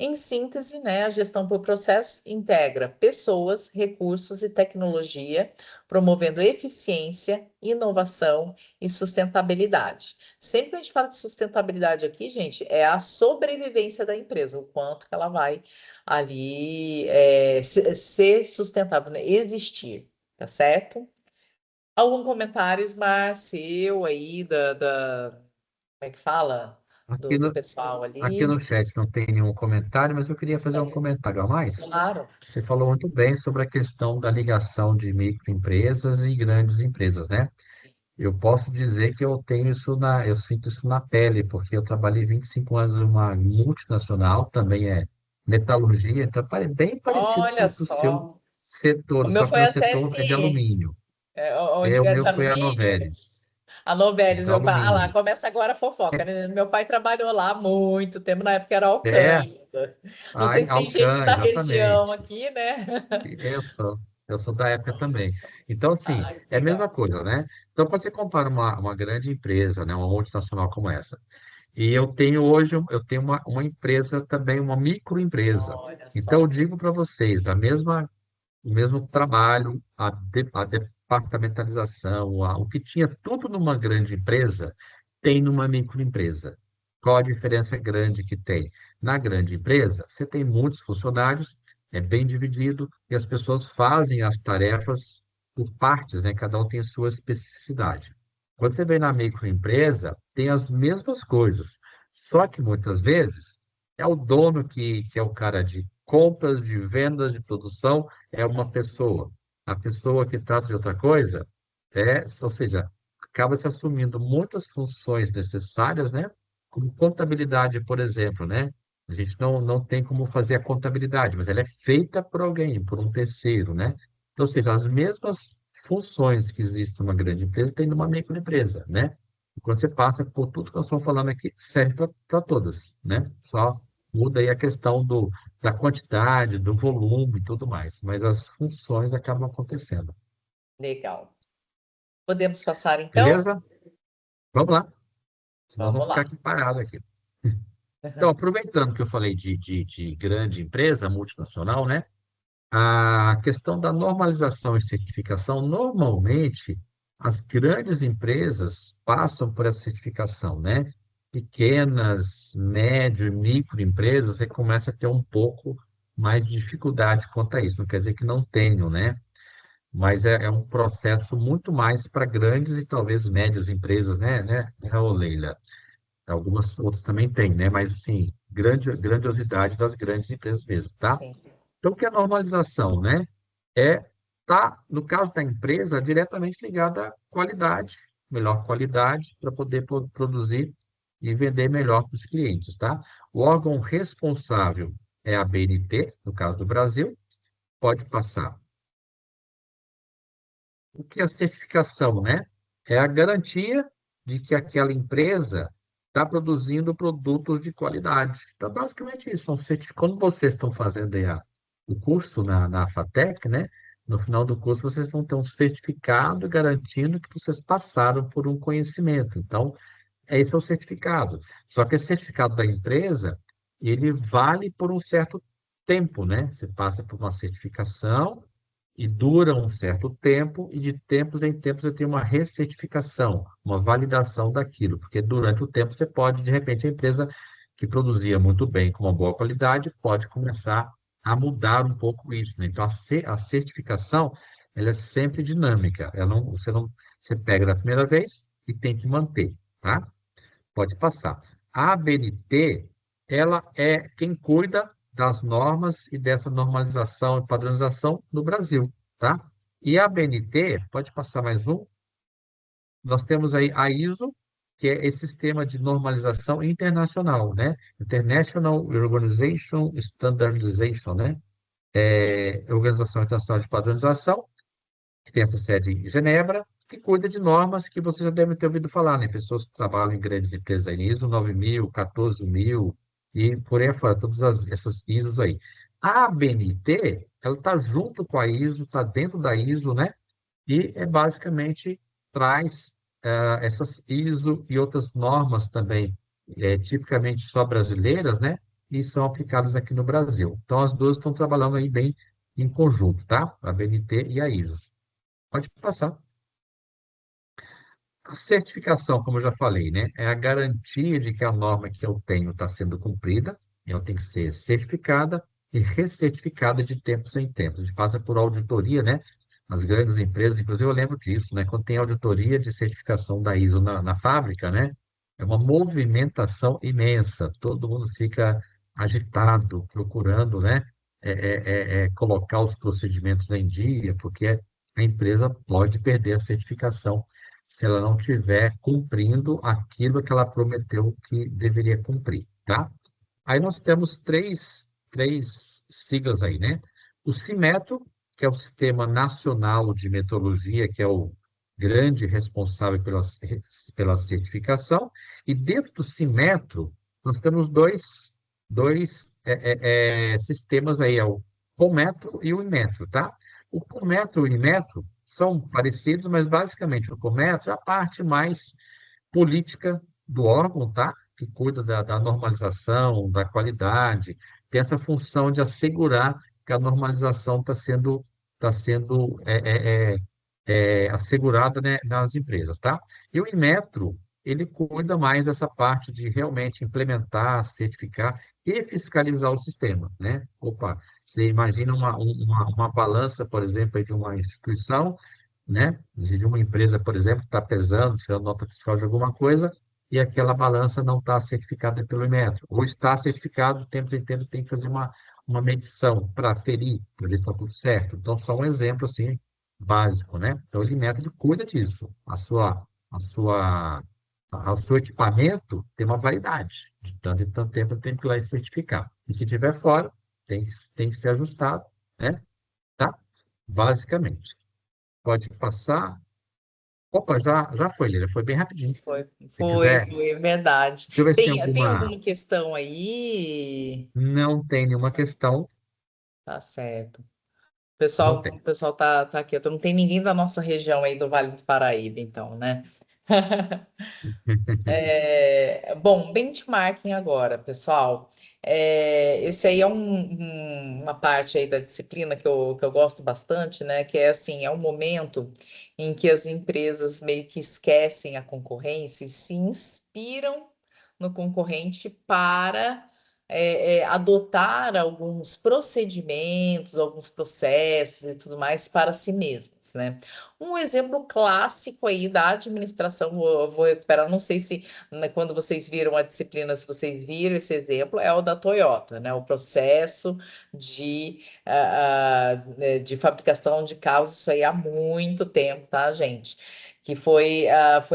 Em síntese, né, a gestão por processo integra pessoas, recursos e tecnologia, promovendo eficiência, inovação e sustentabilidade. Sempre que a gente fala de sustentabilidade aqui, gente, é a sobrevivência da empresa, o quanto que ela vai ali ser sustentável, né, existir, tá certo? Algum comentário, Ismar, seu aí, como é que fala? Aqui Do no, pessoal aqui ali? no chat não tem nenhum comentário, mas eu queria fazer um Certo. comentário a mais. Claro. Você falou muito bem sobre a questão da ligação de microempresas e grandes empresas, né? Eu posso dizer que eu sinto isso na pele, porque eu trabalhei 25 anos em uma multinacional, também é metalurgia, então bem parecido com Olha o seu só. O setor, meu só que o foi meu a setor é de CSN, alumínio. onde O é meu de foi a alumínio. Novelis, A Novelis, do meu pai. Ah lá, alumínio. começa agora a fofoca, né? Meu pai trabalhou lá há muito tempo, na época era É, Alcântara. Não sei ai, se tem gente Alcan, da região exatamente. aqui, né? Eu sou, eu sou da época também. Nossa. Então, assim, Ah, que é a mesma legal. coisa, né? Então, quando você compara uma grande empresa, né, uma multinacional como essa, e eu tenho hoje, eu tenho uma empresa também, uma microempresa. Olha Então, eu só. digo para vocês, o mesmo trabalho, a departamentalização, o que tinha tudo numa grande empresa, tem numa microempresa. Qual a diferença grande que tem? Na grande empresa, você tem muitos funcionários, é bem dividido, e as pessoas fazem as tarefas por partes, né? Cada um tem a sua especificidade. Quando você vem na microempresa, tem as mesmas coisas, só que muitas vezes é o dono que é o cara de compras, de vendas, de produção, é uma pessoa. A pessoa que trata de outra coisa ou seja, acaba se assumindo muitas funções necessárias, né? Como contabilidade, por exemplo, né? A gente não tem como fazer a contabilidade, mas ela é feita por alguém, por um terceiro, né? Então, ou seja, as mesmas funções que existem numa grande empresa tem numa microempresa, né? E quando você passa por tudo que nós estamos falando aqui, serve para todas, né? Só muda aí a questão da quantidade, do volume e tudo mais, mas as funções acabam acontecendo. Legal. Podemos passar então? Beleza? Vamos lá, senão eu vou Vamos ficar lá. aqui parado aqui. Então, aproveitando que eu falei de grande empresa multinacional, né? A questão da normalização e certificação, normalmente, as grandes empresas passam por essa certificação, né? Pequenas, médio e microempresas, você começa a ter um pouco mais de dificuldade quanto a isso. Não quer dizer que não tenham, né? Mas é um processo muito mais para grandes e talvez médias empresas, né, ô Leila? Algumas outras também têm, né? Mas, assim, grandiosidade das grandes empresas mesmo, tá? Sim, Então, o que é normalização, né? Tá, no caso da empresa, diretamente ligada à qualidade, melhor qualidade para poder produzir e vender melhor para os clientes, tá? O órgão responsável é a BNT, no caso do Brasil, pode passar. O que é a certificação, né? É a garantia de que aquela empresa está produzindo produtos de qualidade. Então, basicamente isso. Quando vocês estão fazendo aí o curso na FATEC, né? No final do curso, vocês vão ter um certificado garantindo que vocês passaram por um conhecimento. Então, esse é o certificado. Só que esse certificado da empresa, ele vale por um certo tempo, né? Você passa por uma certificação e dura um certo tempo, e de tempos em tempos você tem uma recertificação, uma validação daquilo, porque durante o tempo você pode, de repente, a empresa que produzia muito bem, com uma boa qualidade, pode começar a mudar um pouco isso, né? Então, a certificação, ela é sempre dinâmica, você pega da primeira vez e tem que manter, tá? Pode passar. A ABNT, ela é quem cuida das normas e dessa normalização e padronização no Brasil, tá? E a ABNT, pode passar mais um, nós temos aí a ISO, que é esse sistema de normalização internacional, né? International Organization Standardization, né? Organização Internacional de Padronização, que tem essa sede em Genebra, que cuida de normas que você já deve ter ouvido falar, né? Pessoas que trabalham em grandes empresas aí, ISO 9000, 14000 e por aí afora, todas essas ISOs aí. A ABNT, ela está junto com a ISO, está dentro da ISO, né? E basicamente traz essas ISO e outras normas também, tipicamente só brasileiras, né? E são aplicadas aqui no Brasil. Então, as duas estão trabalhando aí bem em conjunto, tá? A ABNT e a ISO. Pode passar. A certificação, como eu já falei, né, é a garantia de que a norma que eu tenho está sendo cumprida, ela tem que ser certificada e recertificada de tempos em tempos. A gente passa por auditoria, né? as grandes empresas, inclusive eu lembro disso, né? Quando tem auditoria de certificação da ISO na fábrica, né? É uma movimentação imensa, todo mundo fica agitado, procurando, né? Colocar os procedimentos em dia, porque a empresa pode perder a certificação se ela não estiver cumprindo aquilo que ela prometeu que deveria cumprir, tá? Aí nós temos três siglas aí, né? O CIMETRO, que é o Sistema Nacional de Metrologia, que é o grande responsável pela certificação, e dentro do CIMETRO, nós temos dois sistemas aí, é o COMETRO e o IMETRO, tá? O COMETRO e o IMETRO são parecidos, mas basicamente o COMETRO é a parte mais política do órgão, tá? Que cuida da normalização, da qualidade, tem essa função de assegurar que a normalização está sendo assegurada, né, nas empresas, tá? E o Inmetro, ele cuida mais dessa parte de realmente implementar, certificar e fiscalizar o sistema, né? Opa, você imagina uma balança, por exemplo, aí de uma instituição, né? De uma empresa, por exemplo, que está pesando, tirando nota fiscal de alguma coisa, e aquela balança não está certificada pelo Inmetro, ou está certificado, de tempo em tempo tem que fazer uma medição para aferir, para ver se está tudo certo. Então, só um exemplo assim, básico, né? Então, o Inmetro ele cuida disso. O seu equipamento tem uma validade, de tanto em tanto tempo tem que ir lá e certificar. E se tiver fora, tem que ser ajustado, né? Tá? Basicamente. Pode passar. Opa, já foi, Lila, foi bem rapidinho. Se quiser, Foi, é verdade. deixa eu ver se tem Tem alguma. alguma questão aí? Não tem nenhuma questão. Tá certo. Não O tem. pessoal tá quieto. Não tem ninguém da nossa região aí do Vale do Paraíba, então, né? Bom, benchmarking agora, pessoal. Esse aí é uma parte aí da disciplina que eu gosto bastante, né? Que é assim, é um momento em que as empresas meio que esquecem a concorrência e se inspiram no concorrente para adotar alguns procedimentos, alguns processos e tudo mais para si mesmas, né? Um exemplo clássico aí da administração, vou recuperar, não sei se quando vocês viram a disciplina, se vocês viram esse exemplo, é o da Toyota, né? O processo de fabricação de carros, isso aí há muito tempo, tá, gente? Que foi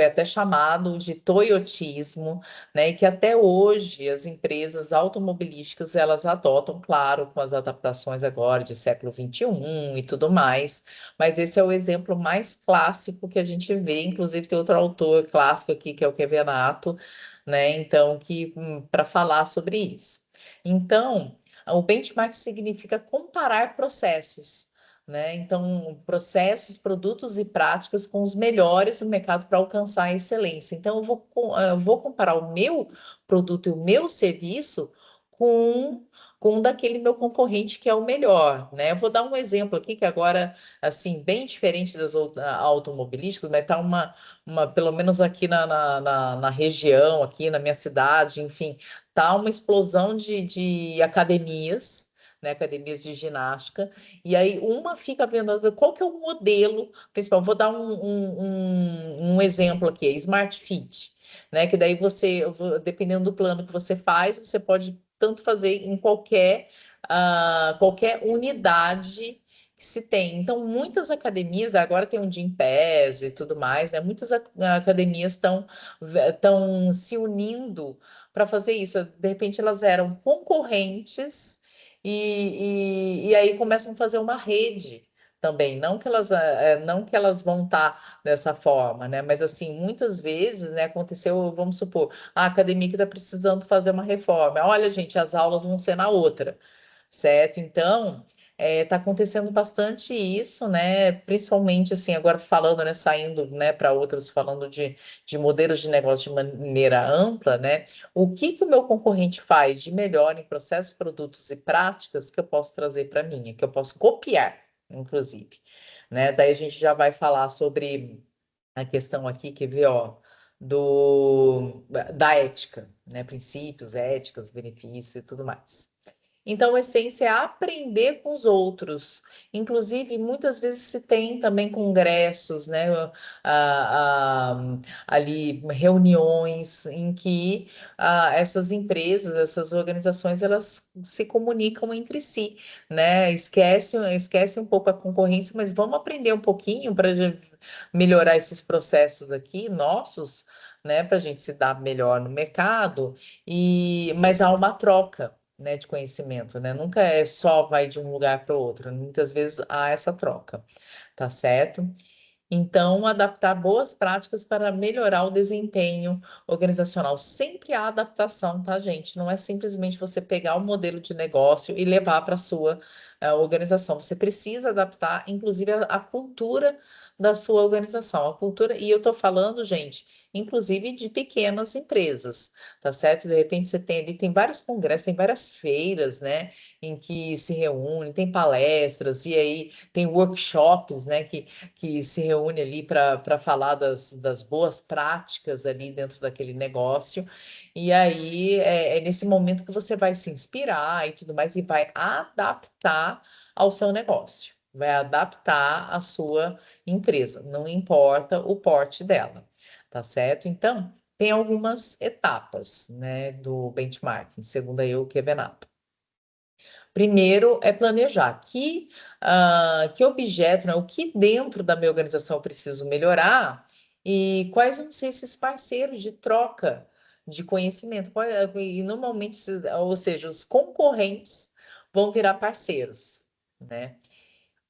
até chamado de toyotismo, né? E que até hoje as empresas automobilísticas elas adotam, claro, com as adaptações agora de século XXI e tudo mais, mas esse é o exemplo mais clássico que a gente vê, inclusive tem outro autor clássico aqui que é o Kevenato, né? Então, que para falar sobre isso. Então, o benchmark significa comparar processos. Né? Então, processos, produtos e práticas com os melhores do mercado para alcançar a excelência. Então, eu vou comparar o meu produto e o meu serviço com, com o daquele meu concorrente que é o melhor, né? Eu vou dar um exemplo aqui que agora, assim, bem diferente das automobilísticas, mas tá pelo menos aqui na região, aqui na minha cidade, enfim, tá uma explosão de academias, né? Academias de ginástica, e aí uma fica vendo qual que é o modelo principal. Vou dar um exemplo aqui, Smart Fit. Né, que daí dependendo do plano que você faz, você pode tanto fazer em qualquer unidade que se tem. Então, muitas academias, agora tem o Gympass e tudo mais, né? Muitas academias estão se unindo para fazer isso. De repente, elas eram concorrentes e aí começam a fazer uma rede também. Não que elas vão estar dessa forma, né? Mas assim, muitas vezes, né, aconteceu, vamos supor, a academia que está precisando fazer uma reforma. Olha, gente, as aulas vão ser na outra, certo? Então, está acontecendo bastante isso, né? Principalmente assim, agora falando, né, saindo, né, para outros, falando de modelos de negócio de maneira ampla, né? O que que o meu concorrente faz de melhor em processos, produtos e práticas que eu posso trazer para mim, que eu posso copiar, inclusive, né? Daí a gente já vai falar sobre a questão aqui, que vê, ó, da ética, né? Princípios, éticas, benefícios e tudo mais. Então, a essência é aprender com os outros. Inclusive, muitas vezes se tem também congressos, né? Ali, reuniões em que essas empresas, essas organizações, elas se comunicam entre si, né? Esquece um pouco a concorrência, mas vamos aprender um pouquinho para melhorar esses processos aqui, nossos, né? Para a gente se dar melhor no mercado, mas há uma troca, né, de conhecimento, né? Nunca é só vai de um lugar para o outro, muitas vezes há essa troca, tá certo? Então, adaptar boas práticas para melhorar o desempenho organizacional. Sempre há adaptação, tá, gente? Não é simplesmente você pegar o modelo de negócio e levar para a sua organização. Você precisa adaptar, inclusive, a cultura da sua organização. A cultura, e eu estou falando, gente, inclusive de pequenas empresas, tá certo? De repente você tem ali, tem vários congressos, tem várias feiras, né, em que se reúne, tem palestras, e aí tem workshops, né, que se reúne ali para falar das boas práticas ali dentro daquele negócio. E aí é nesse momento que você vai se inspirar e tudo mais, e vai adaptar ao seu negócio, vai adaptar à sua empresa, não importa o porte dela, tá certo? Então, tem algumas etapas, né, do benchmarking, segundo aí o Kevenato. Primeiro é planejar que objeto, né, o que dentro da minha organização eu preciso melhorar e quais vão ser esses parceiros de troca de conhecimento. E normalmente, ou seja, os concorrentes vão virar parceiros, né?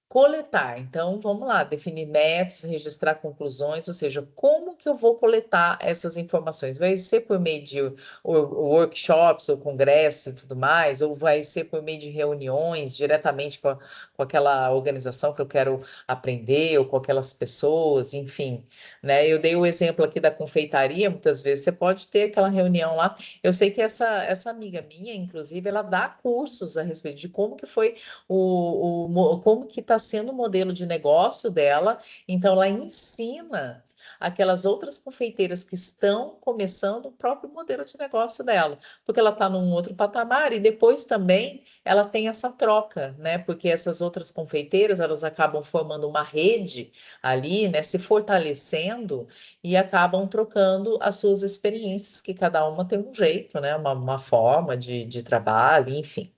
Coletar, então vamos lá, definir métodos, registrar conclusões, ou seja, como que eu vou coletar essas informações? Vai ser por meio de workshops ou congressos e tudo mais, ou vai ser por meio de reuniões diretamente com aquela organização que eu quero aprender, ou com aquelas pessoas, enfim, né? Eu dei o exemplo aqui da confeitaria, muitas vezes você pode ter aquela reunião lá. Eu sei que essa amiga minha, inclusive, ela dá cursos a respeito de como que foi como que está sendo o modelo de negócio dela. Então, ela ensina aquelas outras confeiteiras que estão começando o próprio modelo de negócio dela, porque ela está num outro patamar e depois também ela tem essa troca, né? Porque essas outras confeiteiras elas acabam formando uma rede ali, né? Se fortalecendo e acabam trocando as suas experiências, que cada uma tem um jeito, né? Uma forma de trabalho, enfim.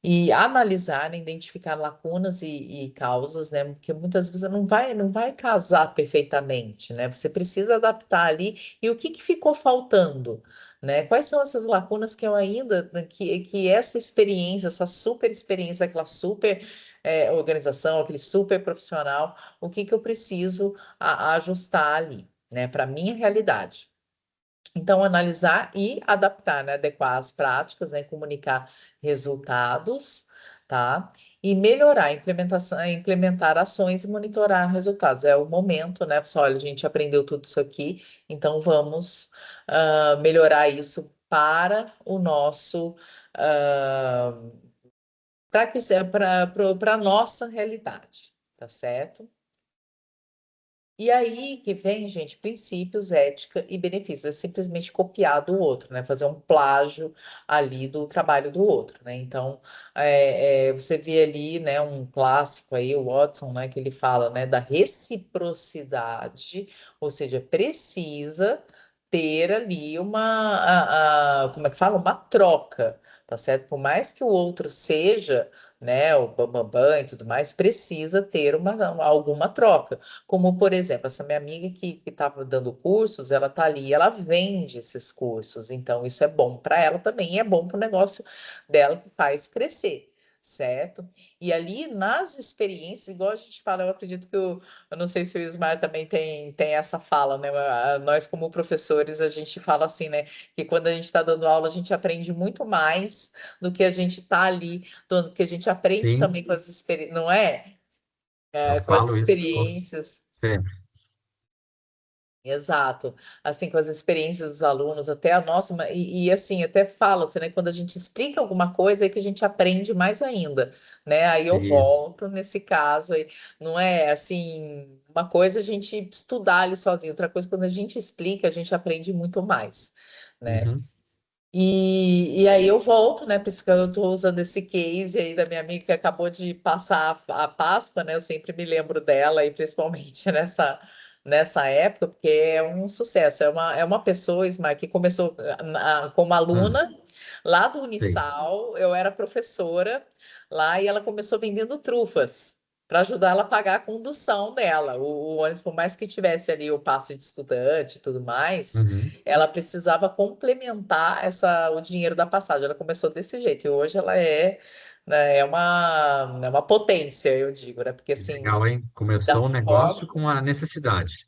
E analisar, né, identificar lacunas e causas, né? Porque muitas vezes não vai casar perfeitamente, né? Você precisa adaptar ali. E o que que ficou faltando, né? Quais são essas lacunas que eu ainda, que essa experiência, essa super experiência, aquela super organização, aquele super profissional, o que que eu preciso ajustar ali, né? Para minha realidade. Então, analisar e adaptar, né? Adequar as práticas, né? Comunicar resultados, tá? E melhorar a implementação, implementar ações e monitorar resultados. É o momento, né? Só, olha, a gente aprendeu tudo isso aqui, então vamos melhorar isso para o nosso, para que para a nossa realidade, tá certo? E aí que vem, gente, princípios, ética e benefícios. É simplesmente copiar do outro, né? Fazer um plágio ali do trabalho do outro, né? Então, você vê ali, né, um clássico aí, o Watson, né, que ele fala, né, da reciprocidade, ou seja, precisa ter ali como é que fala? Uma troca, tá certo? Por mais que o outro seja, né, o bambambam e tudo mais, precisa ter alguma troca. Como, por exemplo, essa minha amiga que estava dando cursos, ela tá ali, ela vende esses cursos, então isso é bom para ela também, e é bom para o negócio dela que faz crescer, certo? E ali nas experiências, igual a gente fala, eu acredito que eu não sei se o Ismar também tem essa fala, né? Nós, como professores, a gente fala assim, né? Que quando a gente está dando aula, a gente aprende muito mais do que a gente está ali, do que a gente aprende Sim, também com as experiências, não é? eu Com as falo isso experiências. sempre. Exato, assim, com as experiências dos alunos, até a nossa, assim, até fala-se, né, quando a gente explica alguma coisa, é que a gente aprende mais ainda, né, aí eu Isso. volto nesse caso aí, não é, assim, uma coisa é a gente estudar ali sozinho, outra coisa, quando a gente explica, a gente aprende muito mais, né, Uhum. E aí eu volto, né? Porque eu estou usando esse case aí da minha amiga que acabou de passar a Páscoa, né? Eu sempre me lembro dela, e principalmente nessa época, porque é um sucesso. É uma pessoa, Ismar, que começou como Ah, aluna lá do sei. Unisal, eu era professora lá e ela começou vendendo trufas para ajudar ela a pagar a condução dela. O ônibus, por mais que tivesse ali o passe de estudante e tudo mais, Uhum. ela precisava complementar o dinheiro da passagem. Ela começou desse jeito e hoje ela né, é uma potência, eu digo, né? Porque Que assim, legal, hein? da Começou um negócio forma. com a necessidade.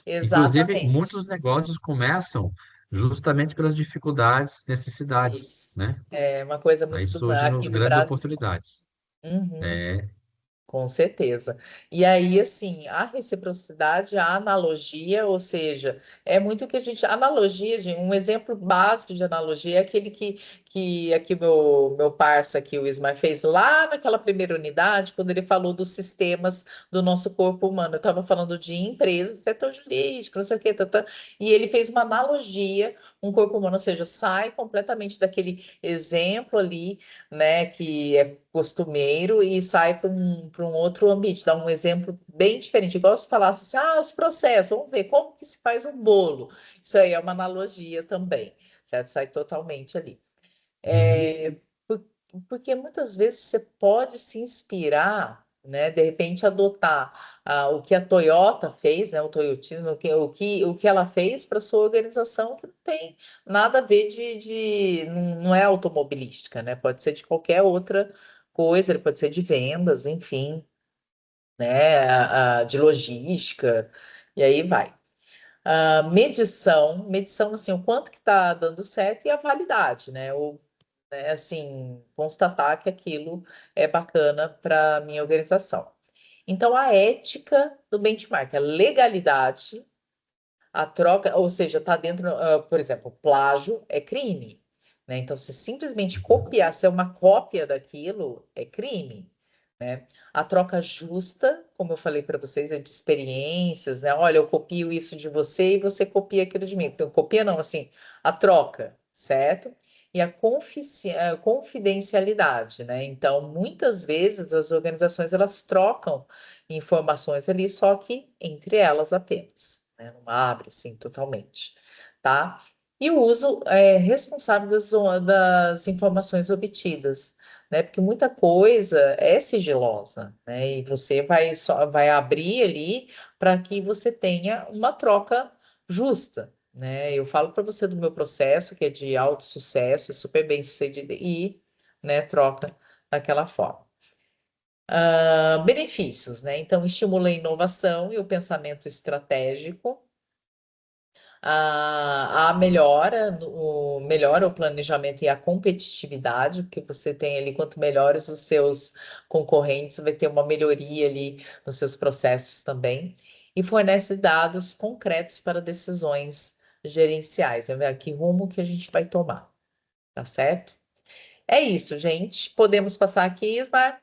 Inclusive, muitos Exatamente. negócios começam justamente pelas dificuldades, necessidades, Isso. né? É uma coisa Aí muito surgem as aqui do grandes Brasil. oportunidades. Uhum. É, Com certeza. E aí, assim, a reciprocidade, a analogia, ou seja, é muito o que a gente. Analogia, gente, um exemplo básico de analogia é aquele que aqui meu parça aqui, o Ismael, fez lá naquela primeira unidade, quando ele falou dos sistemas do nosso corpo humano. Eu estava falando de empresas, setor jurídico, não sei o quê, e ele fez uma analogia, um corpo humano, ou seja, sai completamente daquele exemplo ali, né, que é costumeiro e sai para um outro ambiente. Dá um exemplo bem diferente. Igual se falasse assim, os processos, vamos ver como que se faz um bolo. Isso aí é uma analogia também, certo? Sai totalmente ali. uhum, É, por- porque muitas vezes você pode se inspirar, né? De repente adotar o que a Toyota fez, né? O Toyotismo, o que ela fez para sua organização, que não tem nada a ver não é automobilística, né? Pode ser de qualquer outra coisa, ele pode ser de vendas, enfim, né? De logística, e aí vai. Medição assim, o quanto que está dando certo e a validade, né? Assim, constatar que aquilo é bacana para minha organização. Então, a ética do benchmark, a legalidade, a troca, ou seja, está dentro, por exemplo, plágio é crime, né? Então, você simplesmente uhum. copiar, ser uma cópia daquilo é crime, né? A troca justa, como eu falei para vocês, é de experiências, né? Olha, eu copio isso de você e você copia aquilo de mim. Então, copia não, assim, a troca, certo? E a confidencialidade, né? Então, muitas vezes as organizações elas trocam informações ali, só que entre elas apenas, né? Não abre assim totalmente, tá? E o uso responsável das informações obtidas, né? Porque muita coisa é sigilosa, né? E você vai abrir ali para que você tenha uma troca justa, né? Eu falo para você do meu processo, que é de alto sucesso, é super bem sucedido, e, né, troca daquela forma. Benefícios, né? Então, estimula a inovação e o pensamento estratégico, a melhora, melhora o planejamento e a competitividade, porque você tem ali, quanto melhores os seus concorrentes, vai ter uma melhoria ali nos seus processos também, e fornece dados concretos para decisões gerenciais. Vamos ver que rumo que a gente vai tomar, tá certo? É isso, gente. Podemos passar aqui, Ismar?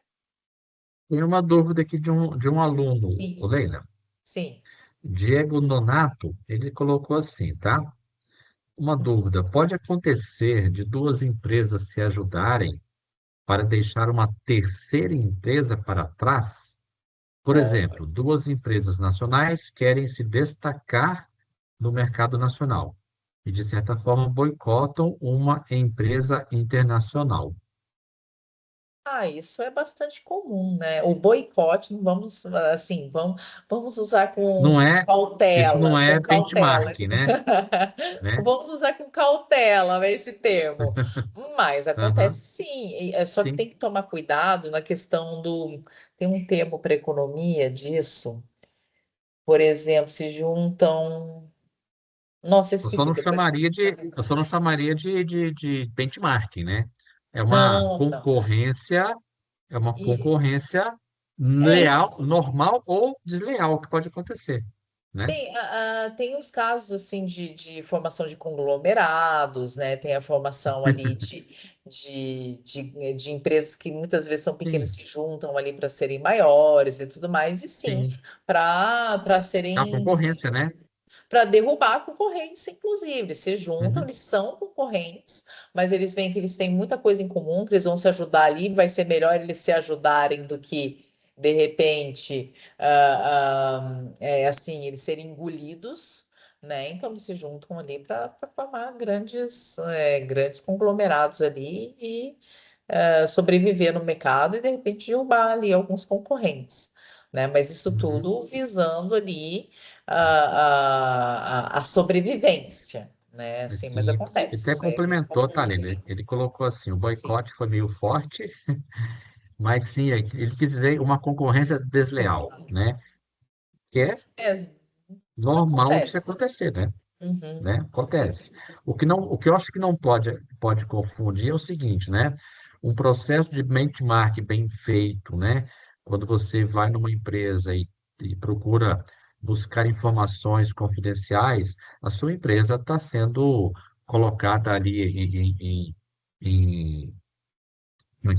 Tem uma dúvida aqui de um aluno, o Sim, Leila. sim. Diego Nonato, ele colocou assim, tá? Uma dúvida: pode acontecer de duas empresas se ajudarem para deixar uma terceira empresa para trás? Por exemplo, duas empresas nacionais querem se destacar no mercado nacional e, de certa forma, boicotam uma empresa internacional. Isso é bastante comum, né? O boicote, não vamos, assim, vamos usar com Não é, isso não cautela, é com cautela. benchmark, né? Né? Vamos usar com cautela esse termo. Mas Aham, acontece sim, é só que sim. tem que tomar cuidado na questão do. Tem um termo para economia disso. Por exemplo, se juntam. Nossa, eu Eu só esqueci não depois. chamaria de, eu só não chamaria de benchmarking, né? Não, não. É uma E concorrência é leal, isso. normal ou desleal que pode acontecer, né? Tem os casos assim de formação de conglomerados, né? Tem a formação ali de empresas que muitas vezes são pequenas, Sim, se juntam ali para serem maiores e tudo mais, e sim, sim. para É uma serem concorrência, né? para derrubar a concorrência, inclusive. Eles se juntam, Uhum. eles são concorrentes, mas eles veem que eles têm muita coisa em comum, que eles vão se ajudar ali, vai ser melhor eles se ajudarem do que, de repente, assim, eles serem engolidos. Né? Então eles se juntam ali para formar grandes conglomerados ali e sobreviver no mercado e de repente derrubar ali alguns concorrentes, né? Mas isso Uhum. tudo visando ali a sobrevivência, né? Assim, mas Assim, ele acontece, até isso é muito complementou, comum tá, Ele, também. ele colocou assim, o Sim, boicote foi meio forte, mas sim, ele quis dizer uma concorrência sim. desleal, né? Que é É, normal de se acontece. acontecer, né? Uhum, Né? com Acontece. certeza. O que eu acho que não pode confundir é o seguinte, né? Um processo de benchmark bem feito, né? Quando você vai numa empresa e procura buscar informações confidenciais, a sua empresa está sendo colocada ali em,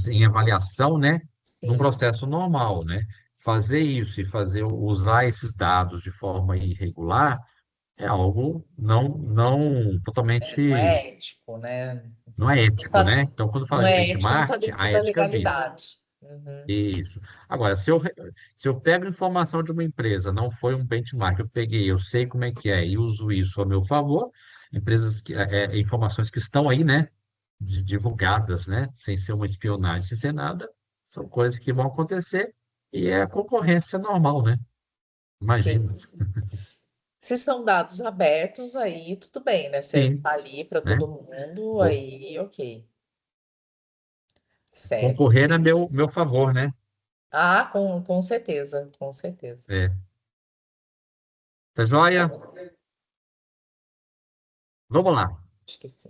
em avaliação, né? Num Sim, processo normal, né? Fazer isso e usar esses dados de forma irregular é algo não não totalmente, é ético, né? não é Não ético, né? tá, Então, quando fala não de é ético, não benchmark, está a dentro da ética visa. legalidade. Uhum, Isso. Agora, se eu pego informação de uma empresa, não foi um benchmark, eu peguei, eu sei como é que é e uso isso a meu favor, informações que estão aí, né? Divulgadas, né? Sem ser uma espionagem, sem ser nada, são coisas que vão acontecer e é concorrência normal, né? sim. Imagina. Se são dados abertos, aí tudo bem, né? Se Sim, tá ali para né? todo mundo, Vou aí ok. Certo. concorrer a meu favor, né? Ah, com certeza, com certeza. É. Tá joia? Vamos lá. Acho que sim.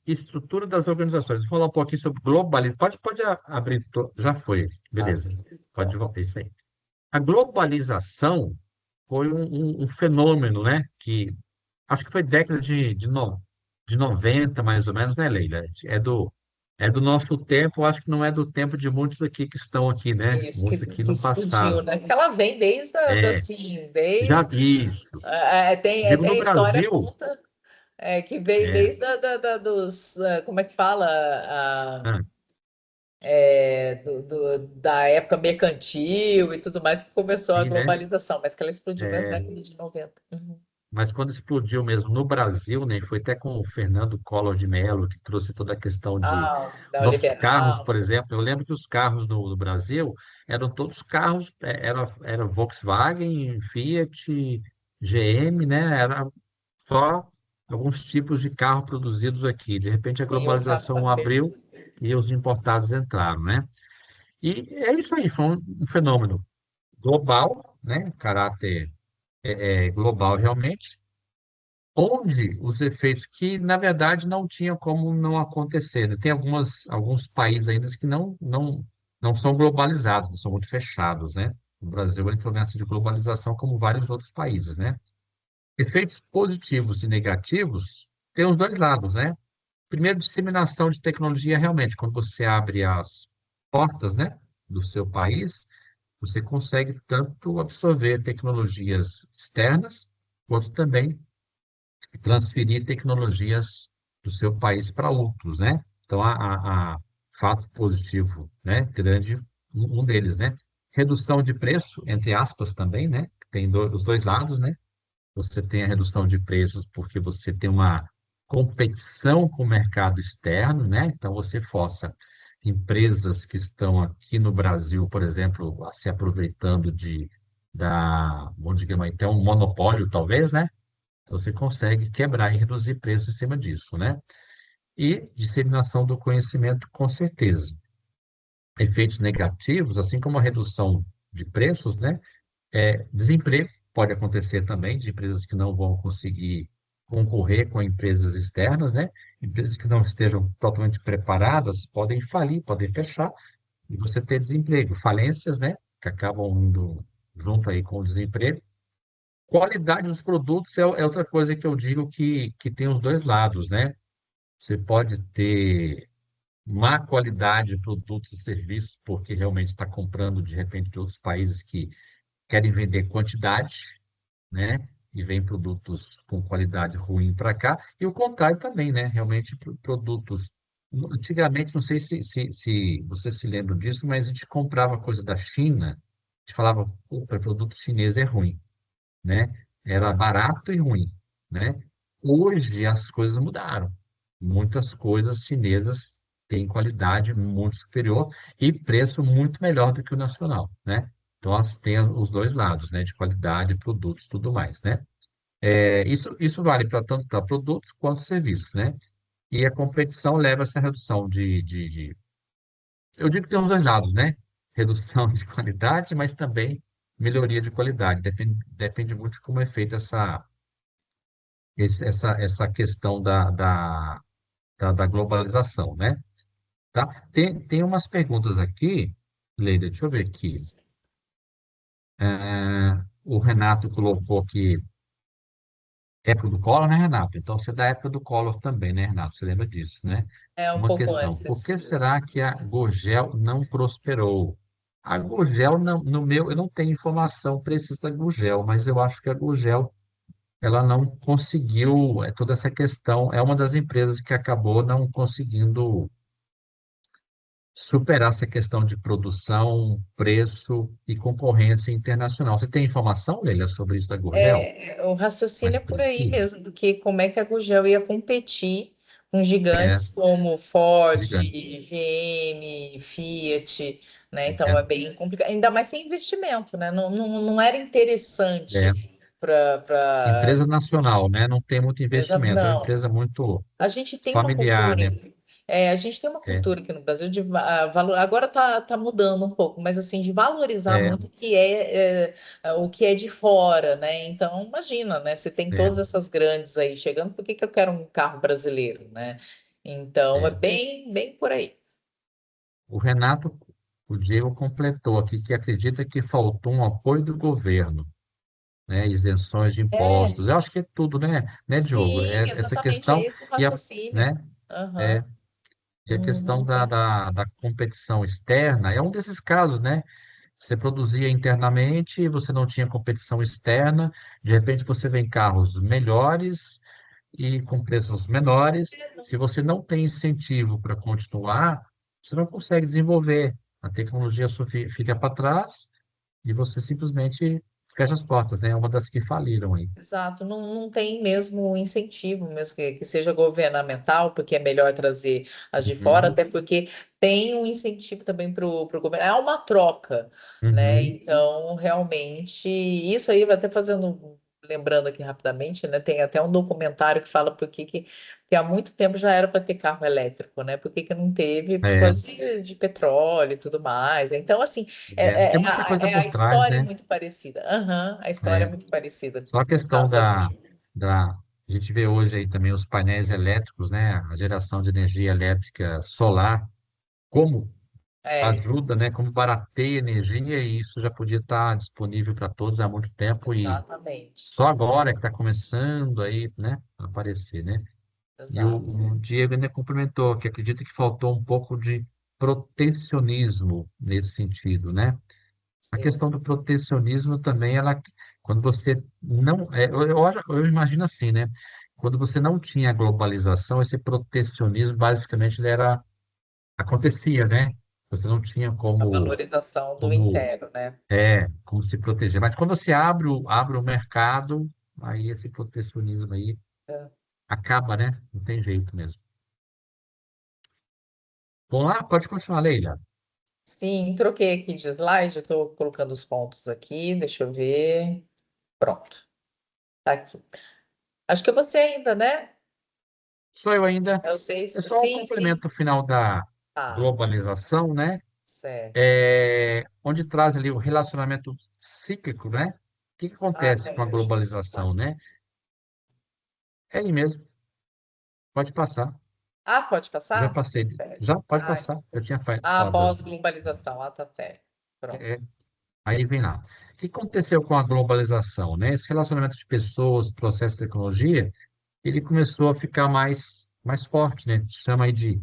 Estrutura das organizações. Vou falar um pouquinho sobre globalização. Pode abrir. Já foi. Tá. Beleza. Pode voltar isso aí. A globalização foi um fenômeno, né? Que acho que foi década de 90, mais ou menos, né, Leila? É do nosso tempo, acho que não é do tempo de muitos aqui que estão aqui, né? Isso Muitos aqui que no explodiu, passado. né? Porque ela vem desde, É, assim, já desde. isso. Tem, Digo tem no a história Brasil, conta que veio é, desde dos. Como é que fala? ah, Da época mercantil e tudo mais, que começou a sim, né? globalização, mas que ela explodiu na É, década de 90. Uhum. mas quando explodiu mesmo no Brasil, né, foi até com o Fernando Collor de Mello, que trouxe toda a questão de Ah, nossos carros, neoliberal. por exemplo. Eu lembro que os carros no Brasil eram todos carros, era Volkswagen, Fiat, GM, né? Era só alguns tipos de carro produzidos aqui. De repente a Sim, o carro globalização abriu e os importados entraram, né? E é isso aí, foi um fenômeno global, né? Caráter global realmente onde os efeitos que, na verdade, não tinha como não acontecer, né? Tem alguns países ainda que não são globalizados, não são muito fechados, né? O Brasil entrou nessa de globalização como vários outros países, né? Efeitos positivos e negativos tem os dois lados, né? Primeiro, disseminação de tecnologia realmente, quando você abre as portas, né, do seu país, você consegue tanto absorver tecnologias externas, quanto também transferir tecnologias do seu país para outros, né? Então, a fato positivo, né? Grande, um deles, né? Redução de preço, entre aspas, também, né? Tem os dois lados, né? Você tem a redução de preços porque você tem uma competição com o mercado externo, né? Então, você força empresas que estão aqui no Brasil, por exemplo, a se aproveitando vamos dizer, então, um monopólio, talvez, né? Então, você consegue quebrar e reduzir preço em cima disso, né? E disseminação do conhecimento, com certeza. Efeitos negativos, assim como a redução de preços, né? Desemprego pode acontecer também, de empresas que não vão conseguir concorrer com empresas externas, né? Empresas que não estejam totalmente preparadas podem falir, podem fechar, e você ter desemprego. Falências, né? Que acabam indo junto aí com o desemprego. Qualidade dos produtos é outra coisa que eu digo que tem os dois lados, né? Você pode ter má qualidade de produtos e serviços, porque realmente está comprando, de repente, de outros países que querem vender quantidade, né? e vem produtos com qualidade ruim para cá, e o contrário também, né? Realmente produtos. Antigamente, não sei se você se lembra disso, mas a gente comprava coisa da China, a gente falava, opa, produto chinês é ruim, né? Era barato e ruim, né? Hoje as coisas mudaram. Muitas coisas chinesas têm qualidade muito superior e preço muito melhor do que o nacional, né? Então, elas têm os dois lados, né? De qualidade, produtos, tudo mais, né? Isso vale para tanto para produtos quanto serviços, né? E a competição leva a essa redução eu digo que tem os dois lados, né? Redução de qualidade, mas também melhoria de qualidade. Depende muito de como é feita essa questão da globalização, né? Tá? Tem umas perguntas aqui, Leida, deixa eu ver aqui. O Renato colocou aqui, época do Collor, né, Renato? Então, você é da época do Collor também, né, Renato? Você lembra disso, né? É um Uma pouco questão, antes por desse que mesmo. será que a Gurgel não prosperou? A Gurgel, no meu, eu não tenho informação precisa da Gurgel, mas eu acho que a Gurgel, ela não conseguiu, toda essa questão, é uma das empresas que acabou não conseguindo superar essa questão de produção, preço e concorrência internacional. Você tem informação, Leila, sobre isso da Gurgel? O Mais raciocínio é por aí preciso? mesmo, porque como é que a Gurgel ia competir com É, gigantes como Ford, gigantes. GM, Fiat, né? Então É, é bem complicado, ainda mais sem investimento, né? Não era é. interessante para Empresa nacional, né? Não tem muito investimento. É uma não. empresa muito A gente tem uma familiar, cultura, né? a gente tem uma É, cultura aqui no Brasil de valor, agora tá mudando um pouco, mas assim, de valorizar é, muito o que é de fora, né? Então, imagina, né? Você tem é, todas essas grandes aí chegando, por que que eu quero um carro brasileiro, né? Então, é é. bem por aí. O Renato, o Diego completou aqui que acredita que faltou um apoio do governo, né? Isenções de É, impostos. Eu acho que é tudo, né, Diogo? sim, Essa exatamente, é questão esse o e a, raciocínio. né? Aham. É, e a questão Não tem. da competição externa é um desses casos, né? Você produzia internamente, você não tinha competição externa, de repente você vê carros melhores e com preços menores. Se você não tem incentivo para continuar, você não consegue desenvolver. A tecnologia só fica para trás e você simplesmente fecha as portas, né? É uma das que faliram aí. Exato, não tem mesmo incentivo, mesmo que seja governamental, porque é melhor trazer as de fora, Uhum, até porque tem um incentivo também para o governo. É uma troca, né? uhum, Então, realmente, isso aí vai até fazendo, lembrando aqui rapidamente, né? Tem até um documentário que fala que há muito tempo já era para ter carro elétrico, né? Por que que não teve? Por é, causa de petróleo e tudo mais. Então, assim, tem muita coisa a por trás, história é né? muito parecida. Aham, a história é É, muito parecida só a no questão caso da Gurgel. a gente vê hoje aí também os painéis elétricos, né? A geração de energia elétrica solar, como É, ajuda, né? Como barateia energia, e isso já podia estar disponível para todos há muito tempo e exatamente. só agora que está começando aí, né, a aparecer, né? E Exato. o Diego ainda complementou que acredita que faltou um pouco de protecionismo nesse sentido, né? A Sim. questão do protecionismo também, quando você não, eu imagino assim, né? Quando você não tinha globalização, esse protecionismo basicamente ele acontecia, né? Você não tinha A valorização do como interno, né? como se proteger. Mas quando você abre o mercado, aí esse protecionismo aí É. acaba, né? Não tem jeito mesmo. Vamos lá? Pode continuar, Leila. Sim, troquei aqui de slide, estou colocando os pontos aqui, deixa eu ver. Pronto, tá aqui. Acho que é você ainda, né? Sou eu ainda. É o seis. É só o Sim, sim. complemento final da Tá, globalização, né? certo. Onde traz ali o relacionamento cíclico, né? O que que Ah, acontece com a peraí, deixa eu ver. globalização, né? É aí mesmo, pode passar. Ah, pode Já passar? passei. Certo. Já pode Ah, passar. Eu tinha falado das. pós-globalização. Ah, tá certo. é, Pronto. Aí vem lá. O que aconteceu com a globalização, né? Esse relacionamento de pessoas, processo de tecnologia, ele começou a ficar mais forte, né? Chama aí de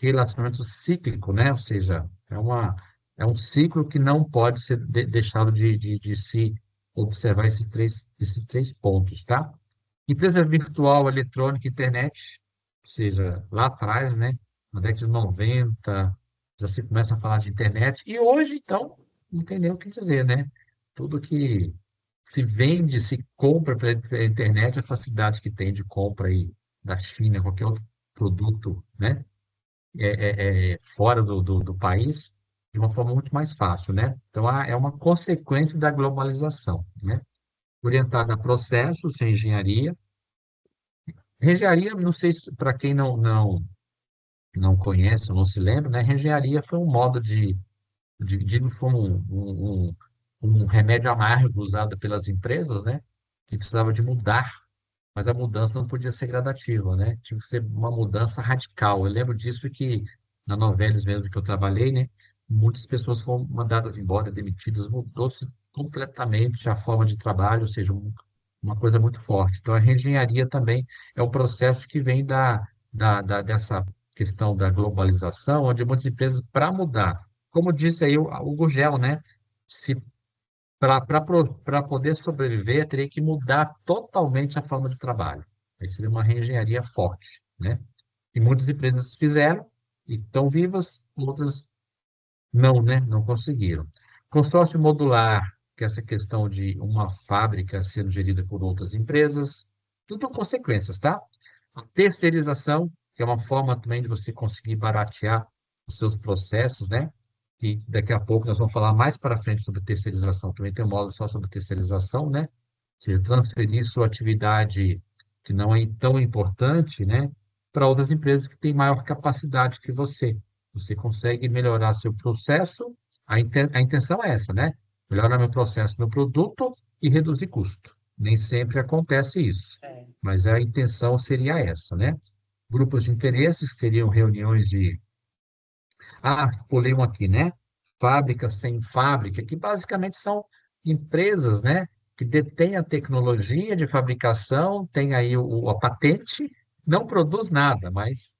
relacionamento cíclico, né? Ou seja, é um ciclo que não pode ser deixado de se observar esses três pontos, tá? Empresa virtual, eletrônica, internet, ou seja, lá atrás, né, na década de 90, já se começa a falar de internet, e hoje, então, não tem nem o que dizer, né? Tudo que se vende, se compra pela internet, a facilidade que tem de compra aí da China, qualquer outro produto, né, fora do país, de uma forma muito mais fácil, né? Então, é uma consequência da globalização, né? Orientada a processos, a engenharia. Engenharia, não sei se para quem não conhece ou não se lembra, né? Engenharia foi um modo foi um remédio amargo usado pelas empresas, né? Que precisava de mudar, mas a mudança não podia ser gradativa, né? Tinha que ser uma mudança radical. Eu lembro disso que na Novelis mesmo que eu trabalhei, né? Muitas pessoas foram mandadas embora, demitidas, mudou-se completamente a forma de trabalho, ou seja, uma coisa muito forte. Então, a reengenharia também é um processo que vem dessa questão da globalização, onde muitas empresas, para mudar, como disse aí o Gurgel, né? Se para poder sobreviver, teria que mudar totalmente a forma de trabalho. Aí seria uma reengenharia forte, né? E muitas empresas fizeram e estão vivas, outras não, né? Não conseguiram. Consórcio modular, que é essa questão de uma fábrica sendo gerida por outras empresas, tudo consequências, tá? A terceirização, que é uma forma também de você conseguir baratear os seus processos, né? Que daqui a pouco nós vamos falar mais para frente sobre terceirização. Também tem um módulo só sobre terceirização, né? Ou seja, transferir sua atividade que não é tão importante, né? Para outras empresas que têm maior capacidade que você. Você consegue melhorar seu processo, a intenção é essa, né? Melhorar meu processo, meu produto e reduzir custo. Nem sempre acontece isso, É. mas a intenção seria essa, né? Grupos de interesses seriam reuniões de. Ah, pulei um aqui, né? Fábricas sem fábrica, que basicamente são empresas, né? Que detêm a tecnologia de fabricação, tem aí a patente, não produz nada, mas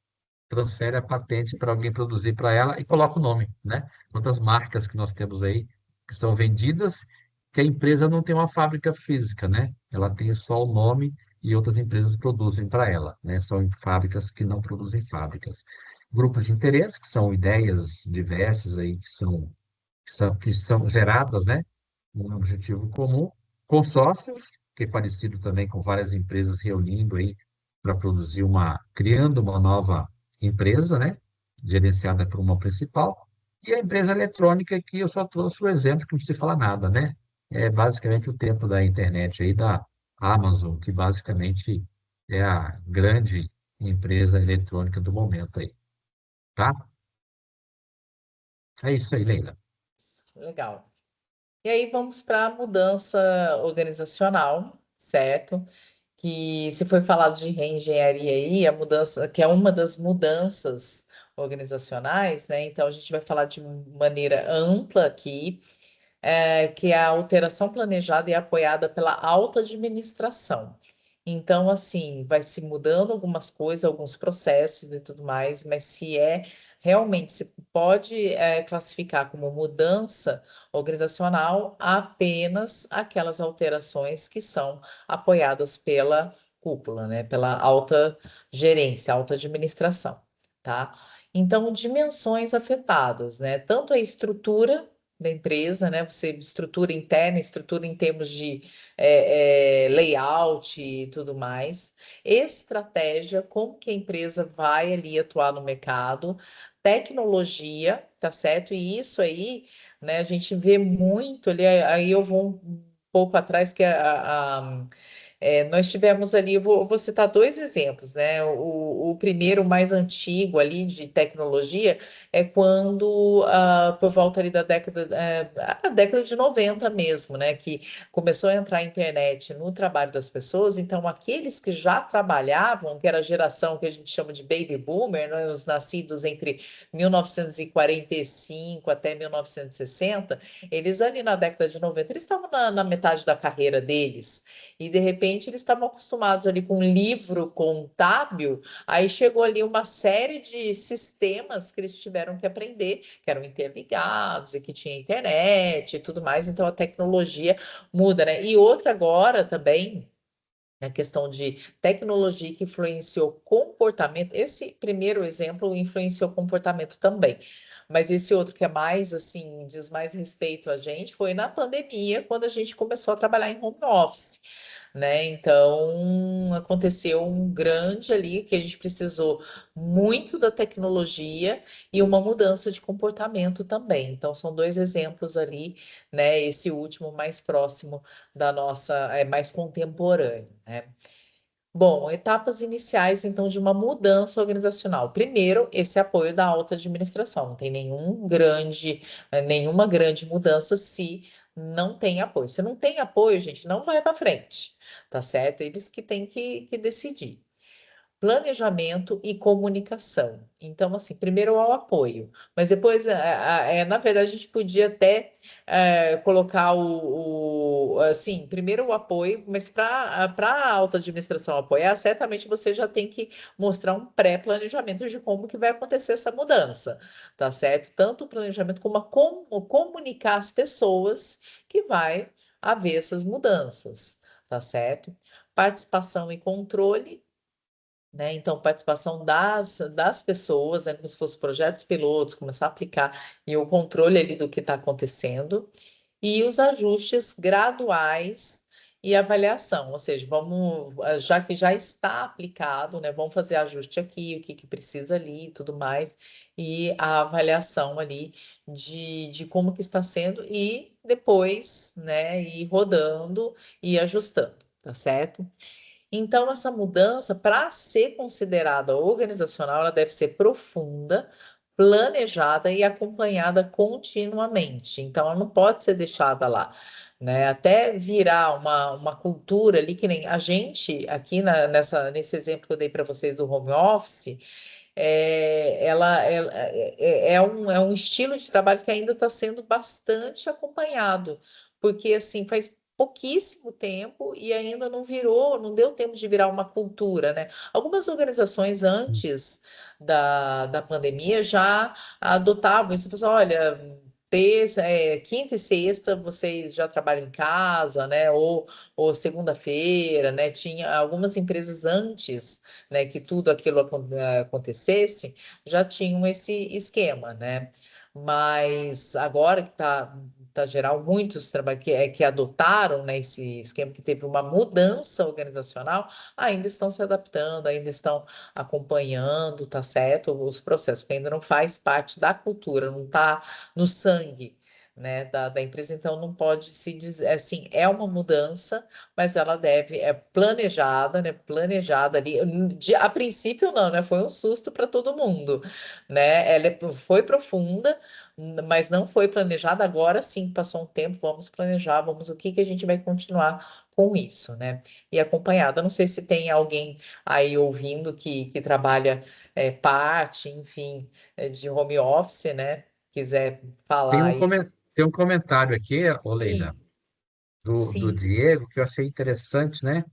transfere a patente para alguém produzir para ela e coloca o nome, né? Quantas marcas que nós temos aí que são vendidas, que a empresa não tem uma fábrica física, né? Ela tem só o nome e outras empresas produzem para ela, né? São fábricas que não produzem fábricas. Grupos de interesse, que são ideias diversas aí que são geradas, né? Um objetivo comum. Consórcios, que é parecido também com várias empresas reunindo aí para produzir criando uma nova empresa, né? Gerenciada por uma principal. E a empresa eletrônica, que eu só trouxe o exemplo, que não se fala nada, né? É basicamente o tempo da internet aí, da Amazon, que basicamente é a grande empresa eletrônica do momento aí, tá? É isso aí, Leila. Legal. E aí vamos para a mudança organizacional, certo? Que se foi falado de reengenharia aí, a mudança, que é uma das mudanças organizacionais, né? Então a gente vai falar de maneira ampla aqui, que é a alteração planejada e apoiada pela alta administração. Então, assim, vai se mudando algumas coisas, alguns processos e tudo mais, mas se é realmente se pode classificar como mudança organizacional apenas aquelas alterações que são apoiadas pela cúpula, né? Pela alta gerência, alta administração, tá? Então, dimensões afetadas, né? Tanto a estrutura da empresa, né? Você estrutura interna, estrutura em termos de layout e tudo mais, estratégia, como que a empresa vai ali atuar no mercado, tecnologia, tá certo? E isso aí, né? A gente vê muito ali, aí eu vou um pouco atrás que nós tivemos ali, eu vou citar dois exemplos, né? O primeiro, mais antigo ali de tecnologia, é quando, por volta ali da década, a década de 90 mesmo, né? Que começou a entrar a internet no trabalho das pessoas, então aqueles que já trabalhavam, que era a geração que a gente chama de baby boomer, né? Os nascidos entre 1945 até 1960, eles ali na década de 90, eles estavam na metade da carreira deles. E de repente eles estavam acostumados ali com um livro contábil, aí chegou ali uma série de sistemas que eles tiveram tiveram que aprender que eram interligados e que tinha internet e tudo mais, então a tecnologia muda, né? E outra agora também. A questão de tecnologia que influenciou comportamento. Esse primeiro exemplo influenciou comportamento também. Mas esse outro que é mais assim, diz mais respeito a gente, foi na pandemia, quando a gente começou a trabalhar em home office, né? Então, aconteceu um grande ali que a gente precisou muito da tecnologia e uma mudança de comportamento também. Então, são dois exemplos ali, né? Esse último mais próximo da nossa, é mais contemporâneo, né? Bom, etapas iniciais, então, de uma mudança organizacional. Primeiro, esse apoio da alta administração. Não tem nenhuma grande mudança se não tem apoio. Se não tem apoio, gente, não vai para frente, tá certo? Eles que têm que decidir. Planejamento e comunicação. Então, assim, primeiro ao apoio, mas depois, na verdade, a gente podia até colocar assim, primeiro o apoio, mas para a alta administração apoiar, certamente você já tem que mostrar um pré-planejamento de como que vai acontecer essa mudança, tá certo? Tanto o planejamento como como comunicar às pessoas que vai haver essas mudanças, tá certo? Participação e controle, né? Então, participação das pessoas, né? Como se fossem projetos pilotos, começar a aplicar e o controle ali do que está acontecendo, e os ajustes graduais e avaliação, ou seja, vamos, já que já está aplicado, né? Vamos fazer ajuste aqui, o que que precisa ali e tudo mais, e a avaliação ali de como que está sendo, e depois, né, ir rodando e ajustando, tá certo? Então, essa mudança, para ser considerada organizacional, ela deve ser profunda, planejada e acompanhada continuamente. Então, ela não pode ser deixada lá, né? Até virar uma cultura ali, que nem a gente, aqui nesse exemplo que eu dei para vocês do home office, ela é um estilo de trabalho que ainda está sendo bastante acompanhado, porque assim faz pouquíssimo tempo e ainda não virou, não deu tempo de virar uma cultura, né? Algumas organizações antes da pandemia já adotavam isso, assim, olha, terça, quinta e sexta vocês já trabalham em casa, né? Ou segunda-feira, né? Tinha algumas empresas antes, né, que tudo aquilo acontecesse, já tinham esse esquema, né? Mas agora que tá geral, muitos que adotaram, né, esse esquema, que teve uma mudança organizacional, ainda estão se adaptando, ainda estão acompanhando, tá certo? Os processos, porque ainda não faz parte da cultura, não está no sangue, né, da empresa, então não pode se dizer assim, é uma mudança, mas ela é planejada, né? Planejada ali. A princípio, não, né? Foi um susto para todo mundo, né? Foi profunda, mas não foi planejada. Agora sim, passou um tempo, vamos planejar, vamos o que que a gente vai continuar com isso, né? E acompanhada. Não sei se tem alguém aí ouvindo que trabalha parte, enfim, de home office, né? Quiser Tem falar um, aí. tem um comentário aqui, ô Leila, Sim, do sim, Diego, que eu achei interessante, né?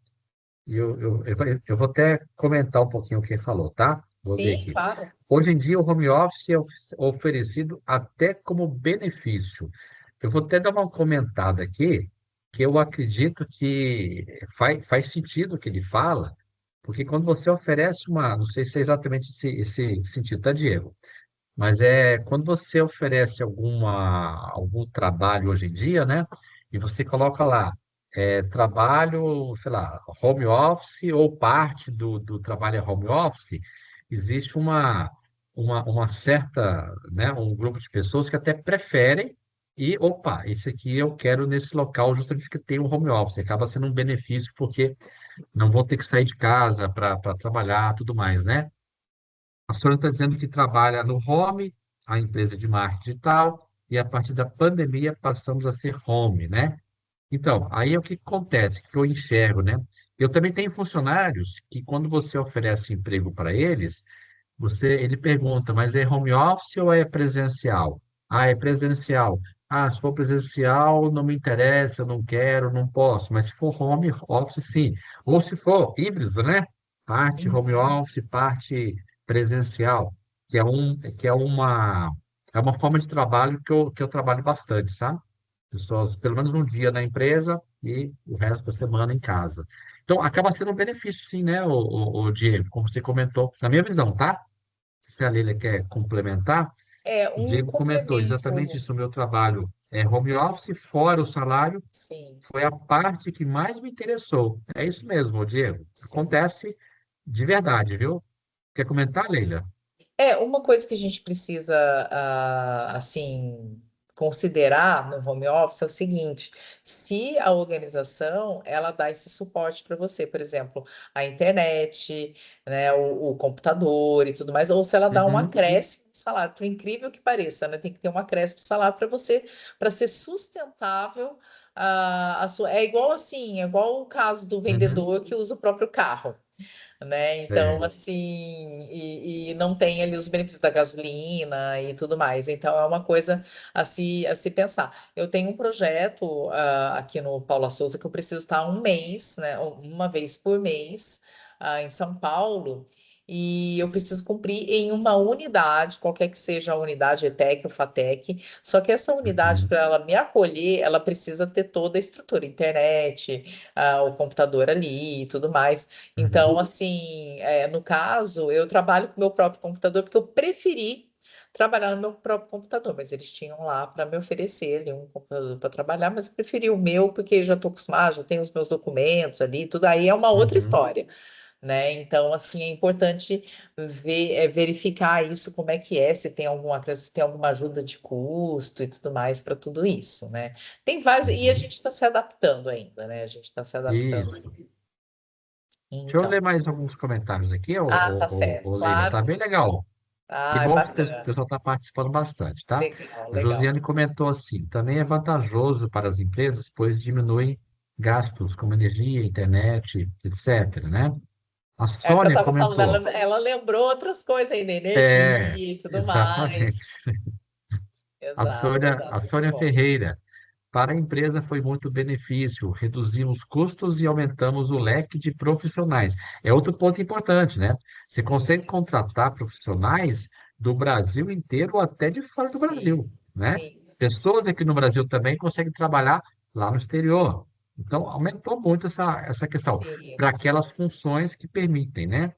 E eu vou até comentar um pouquinho o que ele falou, tá? Vou ver sim, aqui. claro. Hoje em dia, o home office é oferecido até como benefício. Eu vou até dar uma comentada aqui, que eu acredito que faz sentido o que ele fala, porque quando você oferece uma, não sei se é exatamente esse sentido, tá, Diego? Mas é quando você oferece algum trabalho hoje em dia, né? E você coloca lá, trabalho, sei lá, home office ou parte do trabalho é home office, existe uma certa, né, um grupo de pessoas que até preferem e, opa, esse aqui eu quero nesse local justamente que tem um home office. Acaba sendo um benefício porque não vou ter que sair de casa para trabalhar, tudo mais, né? A senhora está dizendo que trabalha no home, a empresa de marketing digital, e a partir da pandemia passamos a ser home, né? Então, aí é o que acontece, que eu enxergo, né? Eu também tenho funcionários que, quando você oferece emprego para eles, ele pergunta, mas é home office ou é presencial? Ah, é presencial. Ah, se for presencial, não me interessa, não quero, não posso. Mas se for home office, sim. Ou se for híbrido, né? Parte home Uhum. office, parte presencial. que é uma forma de trabalho que eu trabalho bastante, sabe? Pessoas, pelo menos um dia na empresa e o resto da semana em casa. Então, acaba sendo um benefício, sim, né, o Diego, como você comentou, na minha visão, tá? Se a Leila quer complementar, É o um Diego comentou exatamente complemento, isso. O meu trabalho é home office, fora o salário, sim, foi a parte que mais me interessou. É isso mesmo, ô Diego. sim. Acontece de verdade, viu? Quer comentar, Leila? É, uma coisa que a gente precisa, assim, considerar no home office é o seguinte: se a organização ela dá esse suporte para você, por exemplo, a internet, né, o computador e tudo mais, ou se ela dá um Uhum, acréscimo no salário, por incrível que pareça, né, tem que ter um acréscimo de salário para você, para ser sustentável. A sua, é igual assim, é igual o caso do uhum. vendedor que usa o próprio carro, né? Então, É. assim, e não tem ali os benefícios da gasolina e tudo mais. Então, é uma coisa a se pensar. Eu tenho um projeto aqui no Paula Souza que eu preciso estar um mês, né? Uma vez por mês, em São Paulo. E eu preciso cumprir em uma unidade, qualquer que seja a unidade, ETEC ou FATEC. Só que essa unidade, Uhum, para ela me acolher, ela precisa ter toda a estrutura, internet, o computador ali e tudo mais. uhum, Então, assim, no caso, eu trabalho com o meu próprio computador porque eu preferi trabalhar no meu próprio computador, mas eles tinham lá para me oferecer ali um computador para trabalhar, mas eu preferi o meu porque já estou acostumada, já tenho os meus documentos ali, tudo aí é uma outra uhum, história, né? Então, assim, é importante verificar isso, como é que é, se tem algum acréscimo, se tem alguma ajuda de custo e tudo mais para tudo isso, né? Tem vários, e a uhum. gente está se adaptando ainda, né? A gente está se adaptando. Isso. Deixa eu Então. ler mais alguns comentários aqui, Ah, tá certo, Leila. Tá claro. bem legal. Que Ah, é bom que o bacana. pessoal está participando bastante, tá? Legal, A legal. Josiane comentou assim: também é vantajoso para as empresas, pois diminui gastos como energia, internet, etc., né? A É o que eu Sônia estava falando, comentou: ela lembrou outras coisas aí, da é, energia e tudo exatamente. mais. A Exato, Sônia, exato, a muito Sônia bom. Ferreira: para a empresa foi muito benefício, reduzimos custos e aumentamos o leque de profissionais. É outro ponto importante, né? Você consegue Isso. contratar profissionais do Brasil inteiro ou até de fora do Sim, Brasil, né? sim, Pessoas aqui no Brasil também conseguem trabalhar lá no exterior. Então, aumentou muito essa questão sim, para essa aquelas situação. funções que permitem, né?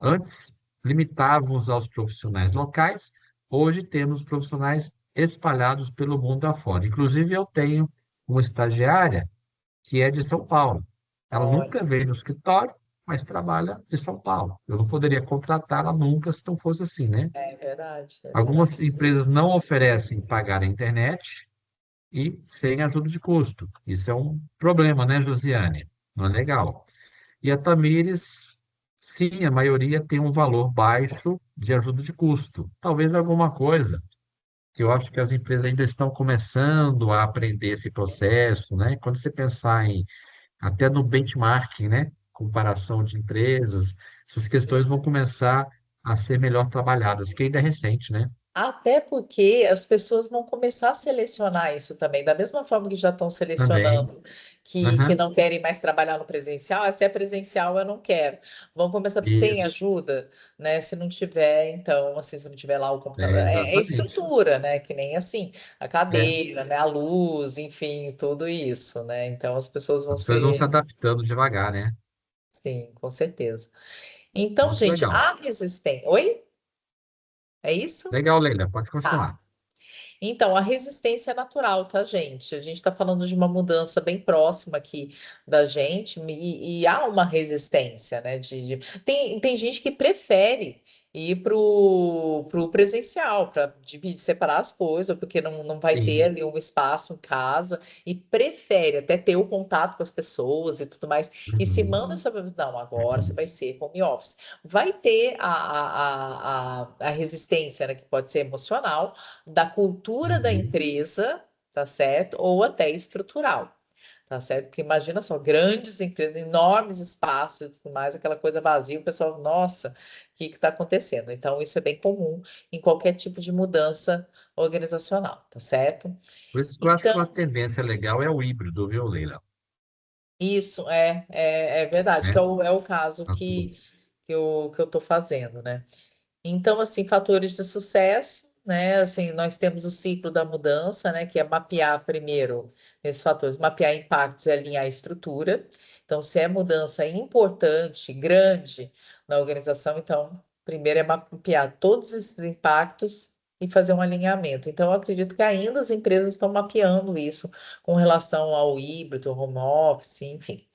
Antes, limitávamos aos profissionais locais, hoje temos profissionais espalhados pelo mundo afora. Inclusive, eu tenho uma estagiária que é de São Paulo. Ela Olha, nunca veio no escritório, mas trabalha de São Paulo. Eu não poderia contratá-la nunca se não fosse assim, né? é verdade, é Algumas verdade. empresas não oferecem pagar a internet e sem ajuda de custo. Isso é um problema, né, Josiane? Não é legal. E a Tamires, sim, a maioria tem um valor baixo de ajuda de custo. Talvez alguma coisa que eu acho que as empresas ainda estão começando a aprender esse processo, né? Quando você pensar em até no benchmarking, né? Comparação de empresas, essas questões Sim. vão começar a ser melhor trabalhadas, que ainda é recente, né? Até porque as pessoas vão começar a selecionar isso também, da mesma forma que já estão Também. selecionando que Aham. não querem mais trabalhar no presencial, se é presencial eu não quero. Vão começar, porque tem Isso. ajuda, né? Se não tiver, então, assim, se não tiver lá o computador, É, é exatamente. estrutura, né? Que nem assim, a É. cadeira, né? A luz, enfim, tudo isso, né? Então as pessoas vão As coisas vão se ser, adaptando devagar, né? sim, com certeza. Então, Muito gente, legal. a resistência. Oi? É isso? Legal, Leila. Pode continuar. Tá. Então, a resistência é natural, tá, gente? A gente está falando de uma mudança bem próxima aqui da gente e há uma resistência, né? Tem gente que prefere ir pro presencial para dividir, separar as coisas, porque não vai ter Sim. ali um espaço em casa e prefere até ter o contato com as pessoas e tudo mais. E se Uhum. manda essa não, agora você vai ser home office. Vai ter a resistência, né? Que pode ser emocional da cultura da Uhum. empresa, tá certo? Ou até estrutural, tá certo? Porque imagina só, grandes empresas, enormes espaços e tudo mais, aquela coisa vazia, o pessoal, nossa, o que está acontecendo? Então, isso é bem comum em qualquer tipo de mudança organizacional, tá certo? Por isso que eu acho que uma Então, tendência legal é o híbrido, viu, Leila? isso é verdade, que é Né? o caso As duas. que eu tô fazendo, né? Então, assim, fatores de sucesso, né? Assim, nós temos o ciclo da mudança, né? Que é mapear primeiro esses fatores, mapear impactos e alinhar a estrutura. Então, se é mudança importante, grande na organização, então, primeiro é mapear todos esses impactos e fazer um alinhamento. Então, eu acredito que ainda as empresas estão mapeando isso com relação ao híbrido, home office, enfim.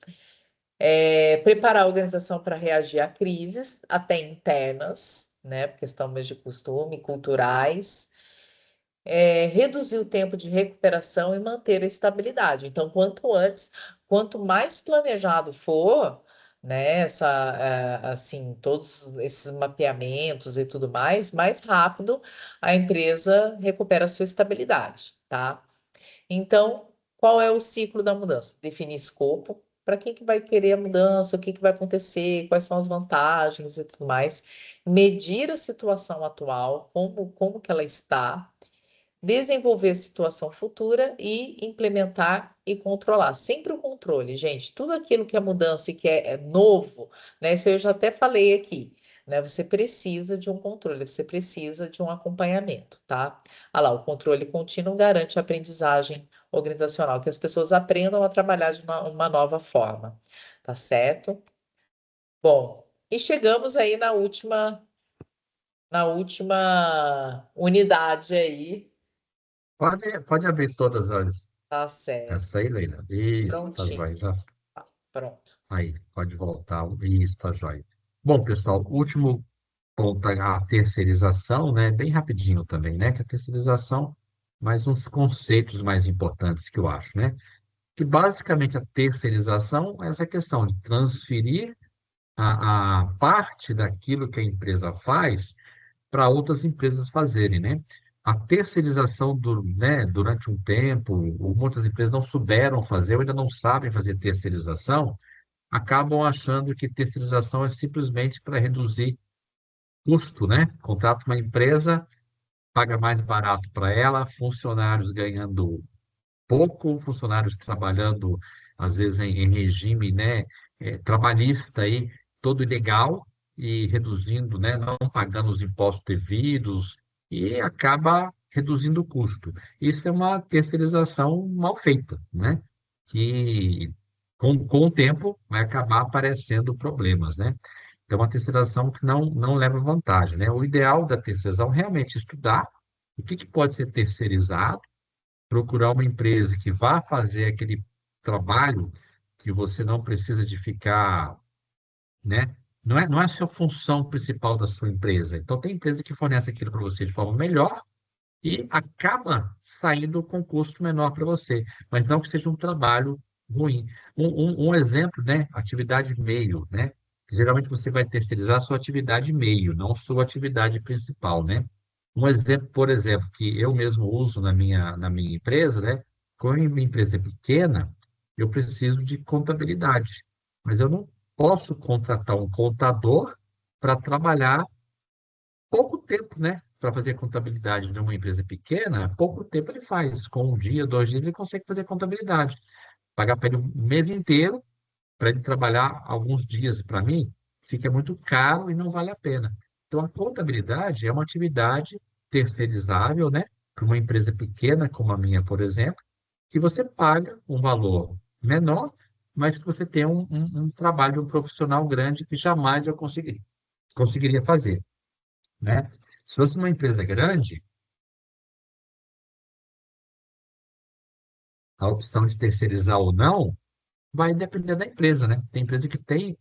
Preparar a organização para reagir a crises, até internas, né, por questões de costume, culturais, reduzir o tempo de recuperação e manter a estabilidade. Então, quanto antes, quanto mais planejado for, né, assim, todos esses mapeamentos e tudo mais, mais rápido a empresa recupera a sua estabilidade, tá? Então, qual é o ciclo da mudança? Definir escopo, para quem que vai querer a mudança, o que que vai acontecer, quais são as vantagens e tudo mais. Medir a situação atual, como que ela está, desenvolver a situação futura e implementar e controlar. Sempre o controle, gente. Tudo aquilo que é mudança e que é novo, né? Isso eu já até falei aqui, né? Você precisa de um controle, você precisa de um acompanhamento, tá? Ah lá, o controle contínuo garante a aprendizagem organizacional, que as pessoas aprendam a trabalhar de uma nova forma, tá certo? Bom, e chegamos aí na última unidade aí, Pode abrir todas as. tá certo. Essa aí, Leila. Isso, tá Prontinho. jóia. Já. Tá, pronto. Aí, pode voltar. Isso, tá jóia. Bom, pessoal, o último ponto, a terceirização, né? Bem rapidinho também, né? Que a terceirização, mais uns conceitos mais importantes que eu acho, né? Que basicamente a terceirização é essa questão de transferir a parte daquilo que a empresa faz para outras empresas fazerem, né? A terceirização né, durante um tempo, ou muitas empresas não souberam fazer, ou ainda não sabem fazer terceirização, acabam achando que terceirização é simplesmente para reduzir custo, né? Contrata uma empresa, paga mais barato para ela, funcionários ganhando pouco, funcionários trabalhando, às vezes, em regime, né, trabalhista aí, todo ilegal e reduzindo, né, não pagando os impostos devidos e acaba reduzindo o custo. Isso é uma terceirização mal feita, né, que com o tempo vai acabar aparecendo problemas, né? Então, uma terceirização que não leva vantagem, né? O ideal da terceirização é realmente estudar o que pode ser terceirizado, procurar uma empresa que vá fazer aquele trabalho que você não precisa de ficar, né? Não é a sua função principal da sua empresa. Então, tem empresa que fornece aquilo para você de forma melhor e acaba saindo com custo menor para você, mas não que seja um trabalho ruim. Um exemplo, né? Atividade meio, né? Geralmente você vai terceirizar a sua atividade meio, não sua atividade principal, né? Um exemplo, por exemplo, que eu mesmo uso na minha empresa, né? Como a minha empresa é pequena, eu preciso de contabilidade, mas eu não posso contratar um contador para trabalhar pouco tempo, né? Para fazer contabilidade de uma empresa pequena, pouco tempo ele faz. Com um dia, 2 dias, ele consegue fazer contabilidade. Pagar para ele um mês inteiro, para ele trabalhar alguns dias para mim, fica muito caro e não vale a pena. Então, a contabilidade é uma atividade terceirizável, né? Para uma empresa pequena, como a minha, por exemplo, que você paga um valor menor, mas que você tem um trabalho de um profissional grande que jamais eu conseguiria fazer, né? Se fosse uma empresa grande, a opção de terceirizar ou não vai depender da empresa, né? Tem empresa que tem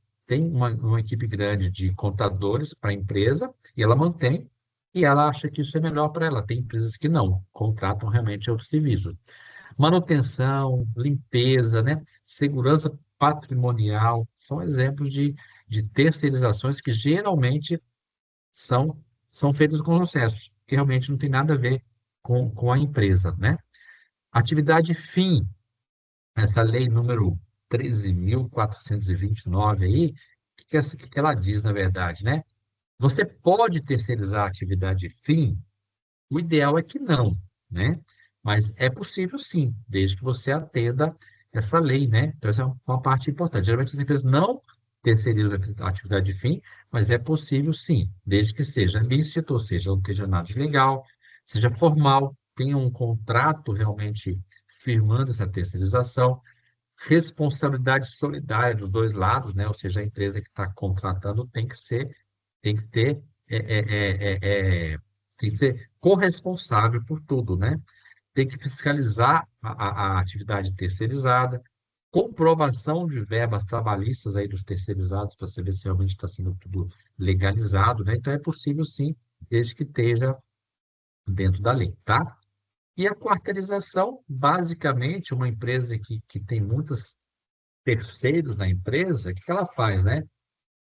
uma equipe grande de contadores para a empresa e ela mantém e ela acha que isso é melhor para ela. Tem empresas que não, contratam realmente outros serviços. Manutenção, limpeza, né? Segurança patrimonial são exemplos de terceirizações que geralmente são, são feitas com sucesso, que realmente não tem nada a ver com a empresa, né? Atividade fim, essa lei número 13.429 aí, que ela diz, na verdade, né? Você pode terceirizar a atividade fim, o ideal é que não, né? Mas é possível sim, desde que você atenda essa lei, né? Então, essa é uma parte importante. Geralmente as empresas não terceirizo a atividade de fim, mas é possível sim, desde que seja lícito, ou seja, não esteja nada ilegal, seja formal, tenha um contrato realmente firmando essa terceirização, responsabilidade solidária dos dois lados, né? Ou seja, a empresa que está contratando tem que ter, é, é, é, é, tem que ser corresponsável por tudo, né? Tem que fiscalizar a atividade terceirizada, comprovação de verbas trabalhistas aí dos terceirizados para saber se realmente está sendo tudo legalizado, né? Então é possível sim, desde que esteja dentro da lei, tá? E a quarteirização, basicamente, uma empresa que tem muitos terceiros na empresa, o que que ela faz, né?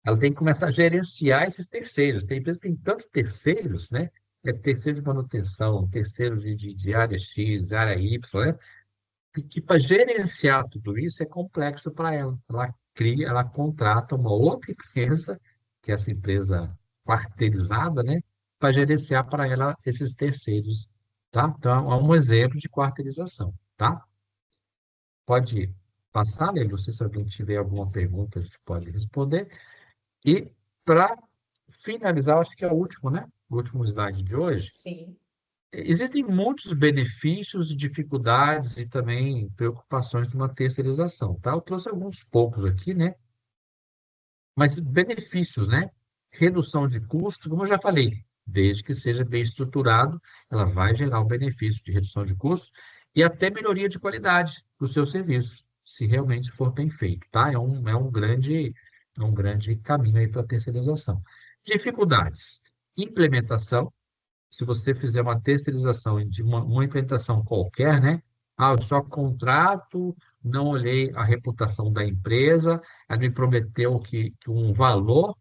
Ela tem que começar a gerenciar esses terceiros. Tem empresa que tem tantos terceiros, né? É terceiro de manutenção, terceiro de área X, área Y, né? Que para gerenciar tudo isso é complexo para ela. Ela cria, ela contrata uma outra empresa, que é essa empresa quarteirizada, né? Para gerenciar para ela esses terceiros, tá? Então, é um exemplo de quarteirização, tá? Pode passar, Leila? Não sei se alguém tiver alguma pergunta, a gente pode responder. E para finalizar, acho que é o último, né? O último slide de hoje. Sim. Existem muitos benefícios, dificuldades e também preocupações de uma terceirização, tá? Eu trouxe alguns poucos aqui, né? Mas benefícios, né? Redução de custo, como eu já falei, desde que seja bem estruturado, ela vai gerar um benefício de redução de custos e até melhoria de qualidade do seu serviço, se realmente for bem feito, tá? É um grande caminho aí para a terceirização. Dificuldades. Implementação, se você fizer uma terceirização de uma implementação qualquer, né? Ah, eu só contrato, não olhei a reputação da empresa, ela me prometeu que um valor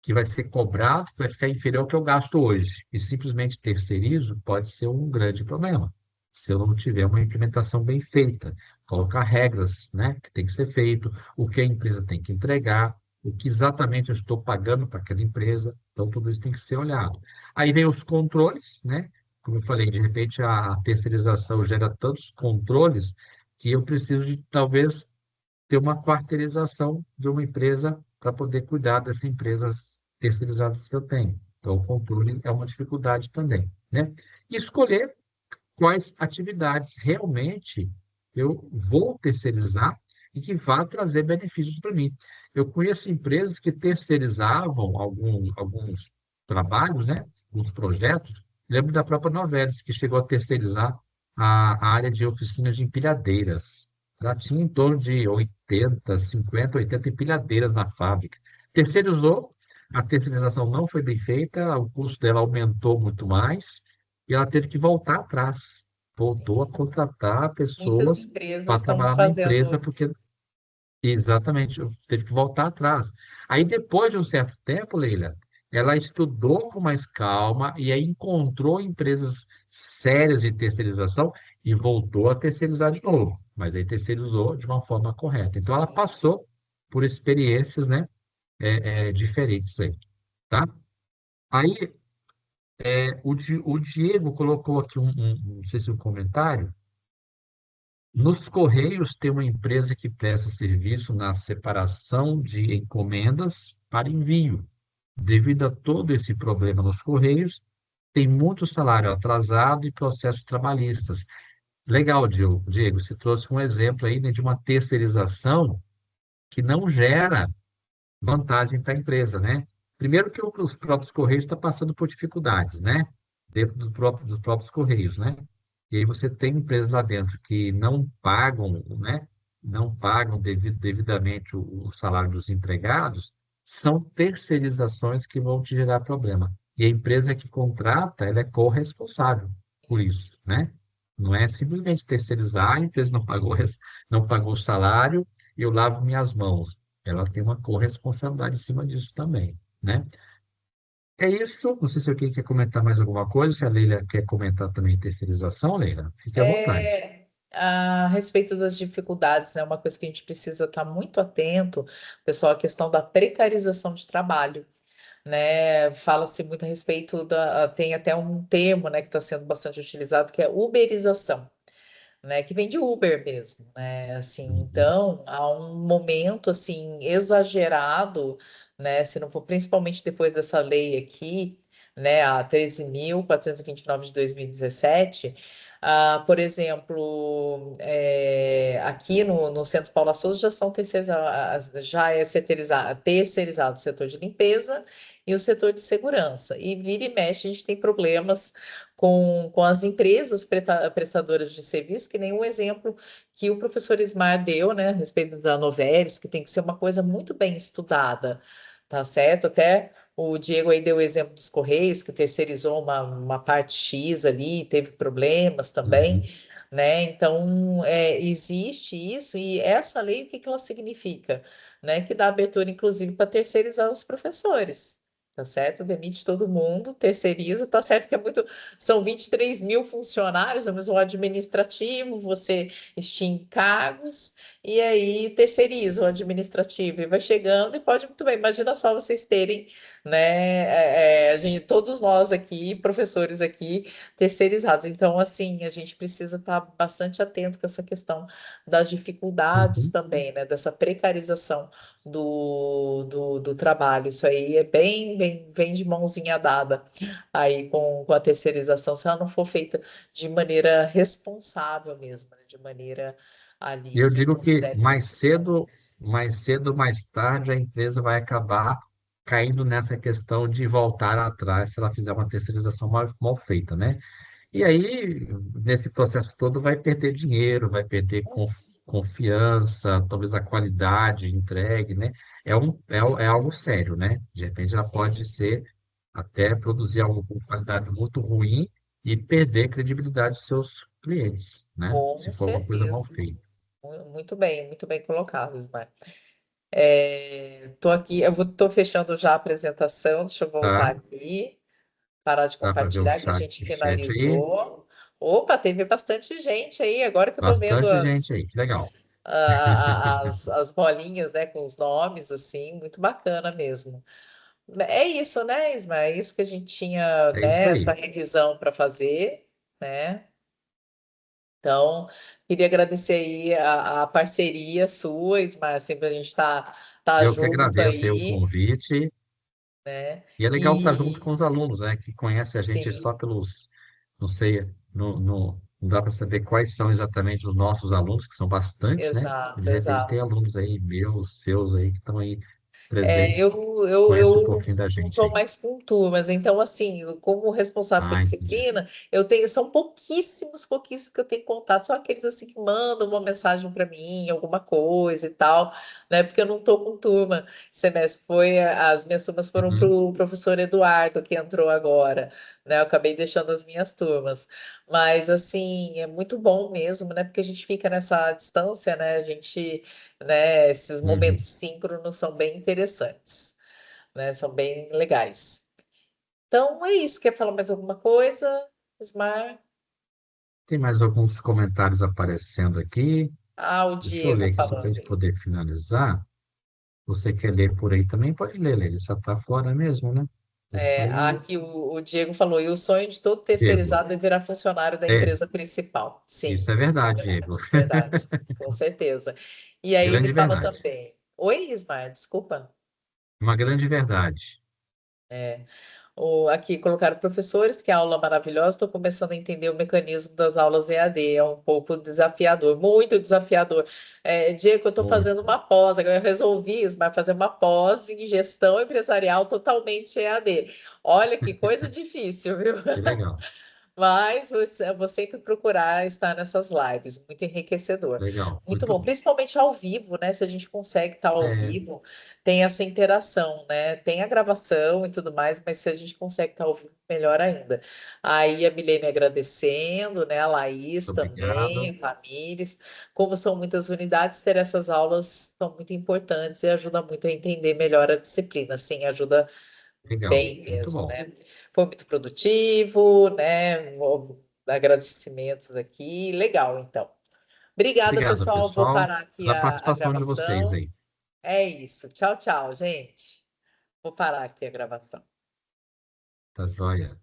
que vai ser cobrado vai ficar inferior ao que eu gasto hoje. E simplesmente terceirizo pode ser um grande problema. Se eu não tiver uma implementação bem feita, colocar regras, né, que tem que ser feito, o que a empresa tem que entregar, o que exatamente eu estou pagando para aquela empresa. Então, tudo isso tem que ser olhado. Aí vem os controles, né? Como eu falei, de repente a terceirização gera tantos controles que eu preciso de talvez ter uma quarteirização de uma empresa para poder cuidar dessas empresas terceirizadas que eu tenho. Então, o controle é uma dificuldade também, né? E escolher quais atividades realmente eu vou terceirizar e que vá trazer benefícios para mim. Eu conheço empresas que terceirizavam alguns trabalhos, né? Alguns projetos. Lembro da própria Novelis, que chegou a terceirizar a área de oficinas de empilhadeiras. Ela tinha em torno de 80, 50, 80 empilhadeiras na fábrica. Terceirizou, a terceirização não foi bem feita, o custo dela aumentou muito mais, e ela teve que voltar atrás. Voltou a contratar Muitas pessoas empresas para estão trabalhar na empresa, fazendo. porque exatamente teve que voltar atrás. Aí, depois de um certo tempo, Leila, ela estudou com mais calma e aí encontrou empresas sérias de terceirização e voltou a terceirizar de novo. Mas aí terceirizou de uma forma correta. Então, ela Sim. passou por experiências, né, diferentes aí, tá? Aí, o Diego colocou aqui não sei se um comentário. Nos Correios tem uma empresa que presta serviço na separação de encomendas para envio. Devido a todo esse problema nos Correios, tem muito salário atrasado e processos trabalhistas. Legal, Diego, você trouxe um exemplo aí, né, de uma terceirização que não gera vantagem para a empresa, né? Primeiro que os próprios Correios estão passando por dificuldades, né? Dentro dos próprios Correios, né? E aí você tem empresas lá dentro que não pagam, né? Não pagam devidamente o salário dos empregados, são terceirizações que vão te gerar problema. E a empresa que contrata, ela é corresponsável por Isso. isso, né? Não é simplesmente terceirizar, a empresa não pagou o salário e eu lavo minhas mãos. Ela tem uma corresponsabilidade em cima disso também, né? É isso. Não sei se alguém quer comentar mais alguma coisa. Se a Leila quer comentar também terceirização, Leila, fique à vontade. A respeito das dificuldades, né, uma coisa que a gente precisa estar muito atento, pessoal, a questão da precarização de trabalho, né? Fala-se muito a respeito da, tem até um termo, né, que está sendo bastante utilizado, que é uberização. né, que vem de Uber mesmo, né, assim, Uhum. então há um momento, assim, exagerado, né, se não for principalmente depois dessa lei aqui, né, a 13.429 de 2017, por exemplo, aqui no Centro Paula Souza já são já é terceirizado o setor de limpeza e o setor de segurança, e vira e mexe a gente tem problemas com as empresas prestadoras de serviço, que nem um exemplo que o professor Ismar deu, né, a respeito da Novelis, que tem que ser uma coisa muito bem estudada, tá certo? Até o Diego aí deu o exemplo dos Correios, que terceirizou uma parte X ali, e teve problemas também, Uhum. né? Então, existe isso, e essa lei, o que que ela significa? Né? Que dá abertura, inclusive, para terceirizar os professores. Tá certo? Demite todo mundo, terceiriza. Tá certo que são 23 mil funcionários, mas o administrativo, você extingue cargos e aí terceiriza o administrativo e vai chegando e pode muito bem. Imagina só vocês terem, né, todos nós aqui, professores aqui, terceirizados. Então, assim, a gente precisa estar bastante atento com essa questão das dificuldades Uhum. também, né, dessa precarização do trabalho. Isso aí é vem de mãozinha dada aí com a terceirização, se ela não for feita de maneira responsável mesmo, né? De maneira E ali eu que digo que considere todos os fatores. mais cedo, mais tarde, a empresa vai acabar caindo nessa questão de voltar atrás se ela fizer uma terceirização mal feita, né? E aí, nesse processo todo, vai perder dinheiro, vai perder confiança, talvez a qualidade entregue, né? É Sim, algo sério, né? De repente, ela pode sim, ser até produzir algo com qualidade muito ruim e perder a credibilidade dos seus clientes, né? com Se for uma coisa mal certeza. feita. Muito bem colocado, Ismael. Tô aqui, tô fechando já a apresentação, deixa eu voltar Tá? aqui, parar de Dá para ver compartilhar, que a o gente chat aí. finalizou. Opa, teve bastante gente aí, agora que eu tô vendo Bastante gente aí, que legal. as bolinhas, né, com os nomes, assim, muito bacana mesmo. É isso, né, Isma? É isso que a gente tinha, É isso né, essa aí. revisão para fazer, né? Então, queria agradecer aí a parceria sua, Isma, sempre a gente tá Eu que junto agradeço aí o aí, convite. né? E é legal estar junto com E os alunos, né? Que conhecem a gente sim, só pelos, não sei, não dá para saber quais são exatamente os nossos alunos, que são bastante, né? E exato, de repente tem exato. alunos aí, meus, seus aí, que estão aí É, presentes, eu conhecem um pouquinho da não gente estou aí. mais com turmas, então, assim, como responsável pela Ah, entendi. disciplina, são pouquíssimos que eu tenho contato, só aqueles assim que mandam uma mensagem para mim, alguma coisa e tal, né? Porque eu não estou com turma. Esse semestre as minhas turmas foram para Uhum, o professor Eduardo, que entrou agora, né? Eu acabei deixando as minhas turmas. Mas, assim, é muito bom mesmo, né? Porque a gente fica nessa distância, né? A gente, né? Esses momentos uhum. síncronos são bem interessantes, né? São bem legais. Então é isso. Quer falar mais alguma coisa, Ismar? Tem mais alguns comentários aparecendo aqui. Ah, o Deixa eu Diego ler aqui só para a falando gente aí. poder finalizar. Você quer ler por aí também? Pode ler, Lê. Ele já está fora mesmo, né? Isso aí, Aqui o Diego falou, e o sonho de todo Diego. terceirizado é virar funcionário da É, empresa principal. Sim, isso é verdade, Diego. verdade, com certeza. E aí ele Grande fala verdade. também. Oi, Ismar, desculpa. Uma grande verdade. Aqui colocaram professores, que aula maravilhosa. Estou começando a entender o mecanismo das aulas EAD. É um pouco desafiador, muito desafiador. Diego, eu estou fazendo Muito. uma pós, agora eu resolvi isso, mas fazer uma pós em gestão empresarial totalmente EAD. Olha que coisa difícil, viu? Que legal. Mas eu vou sempre procurar estar nessas lives, muito enriquecedor. Legal. Muito Muito bom, bom. principalmente ao vivo, né? Se a gente consegue estar ao É, vivo, tem essa interação, né? Tem a gravação e tudo mais, mas se a gente consegue estar ao vivo, melhor ainda. Aí a Milene agradecendo, né? A Laís muito também, obrigado. a Tamires. Como são muitas unidades, ter essas aulas são muito importantes e ajuda muito a entender melhor a disciplina. Sim, ajuda Legal. bem Muito mesmo, bom. né? Foi muito produtivo, né? Agradecimentos aqui. Legal, então. Obrigada, Obrigado, pessoal. Vou pessoal, parar aqui pela a participação de vocês gravação. aí. É isso. Tchau, tchau, gente. Vou parar aqui a gravação. Tá joia.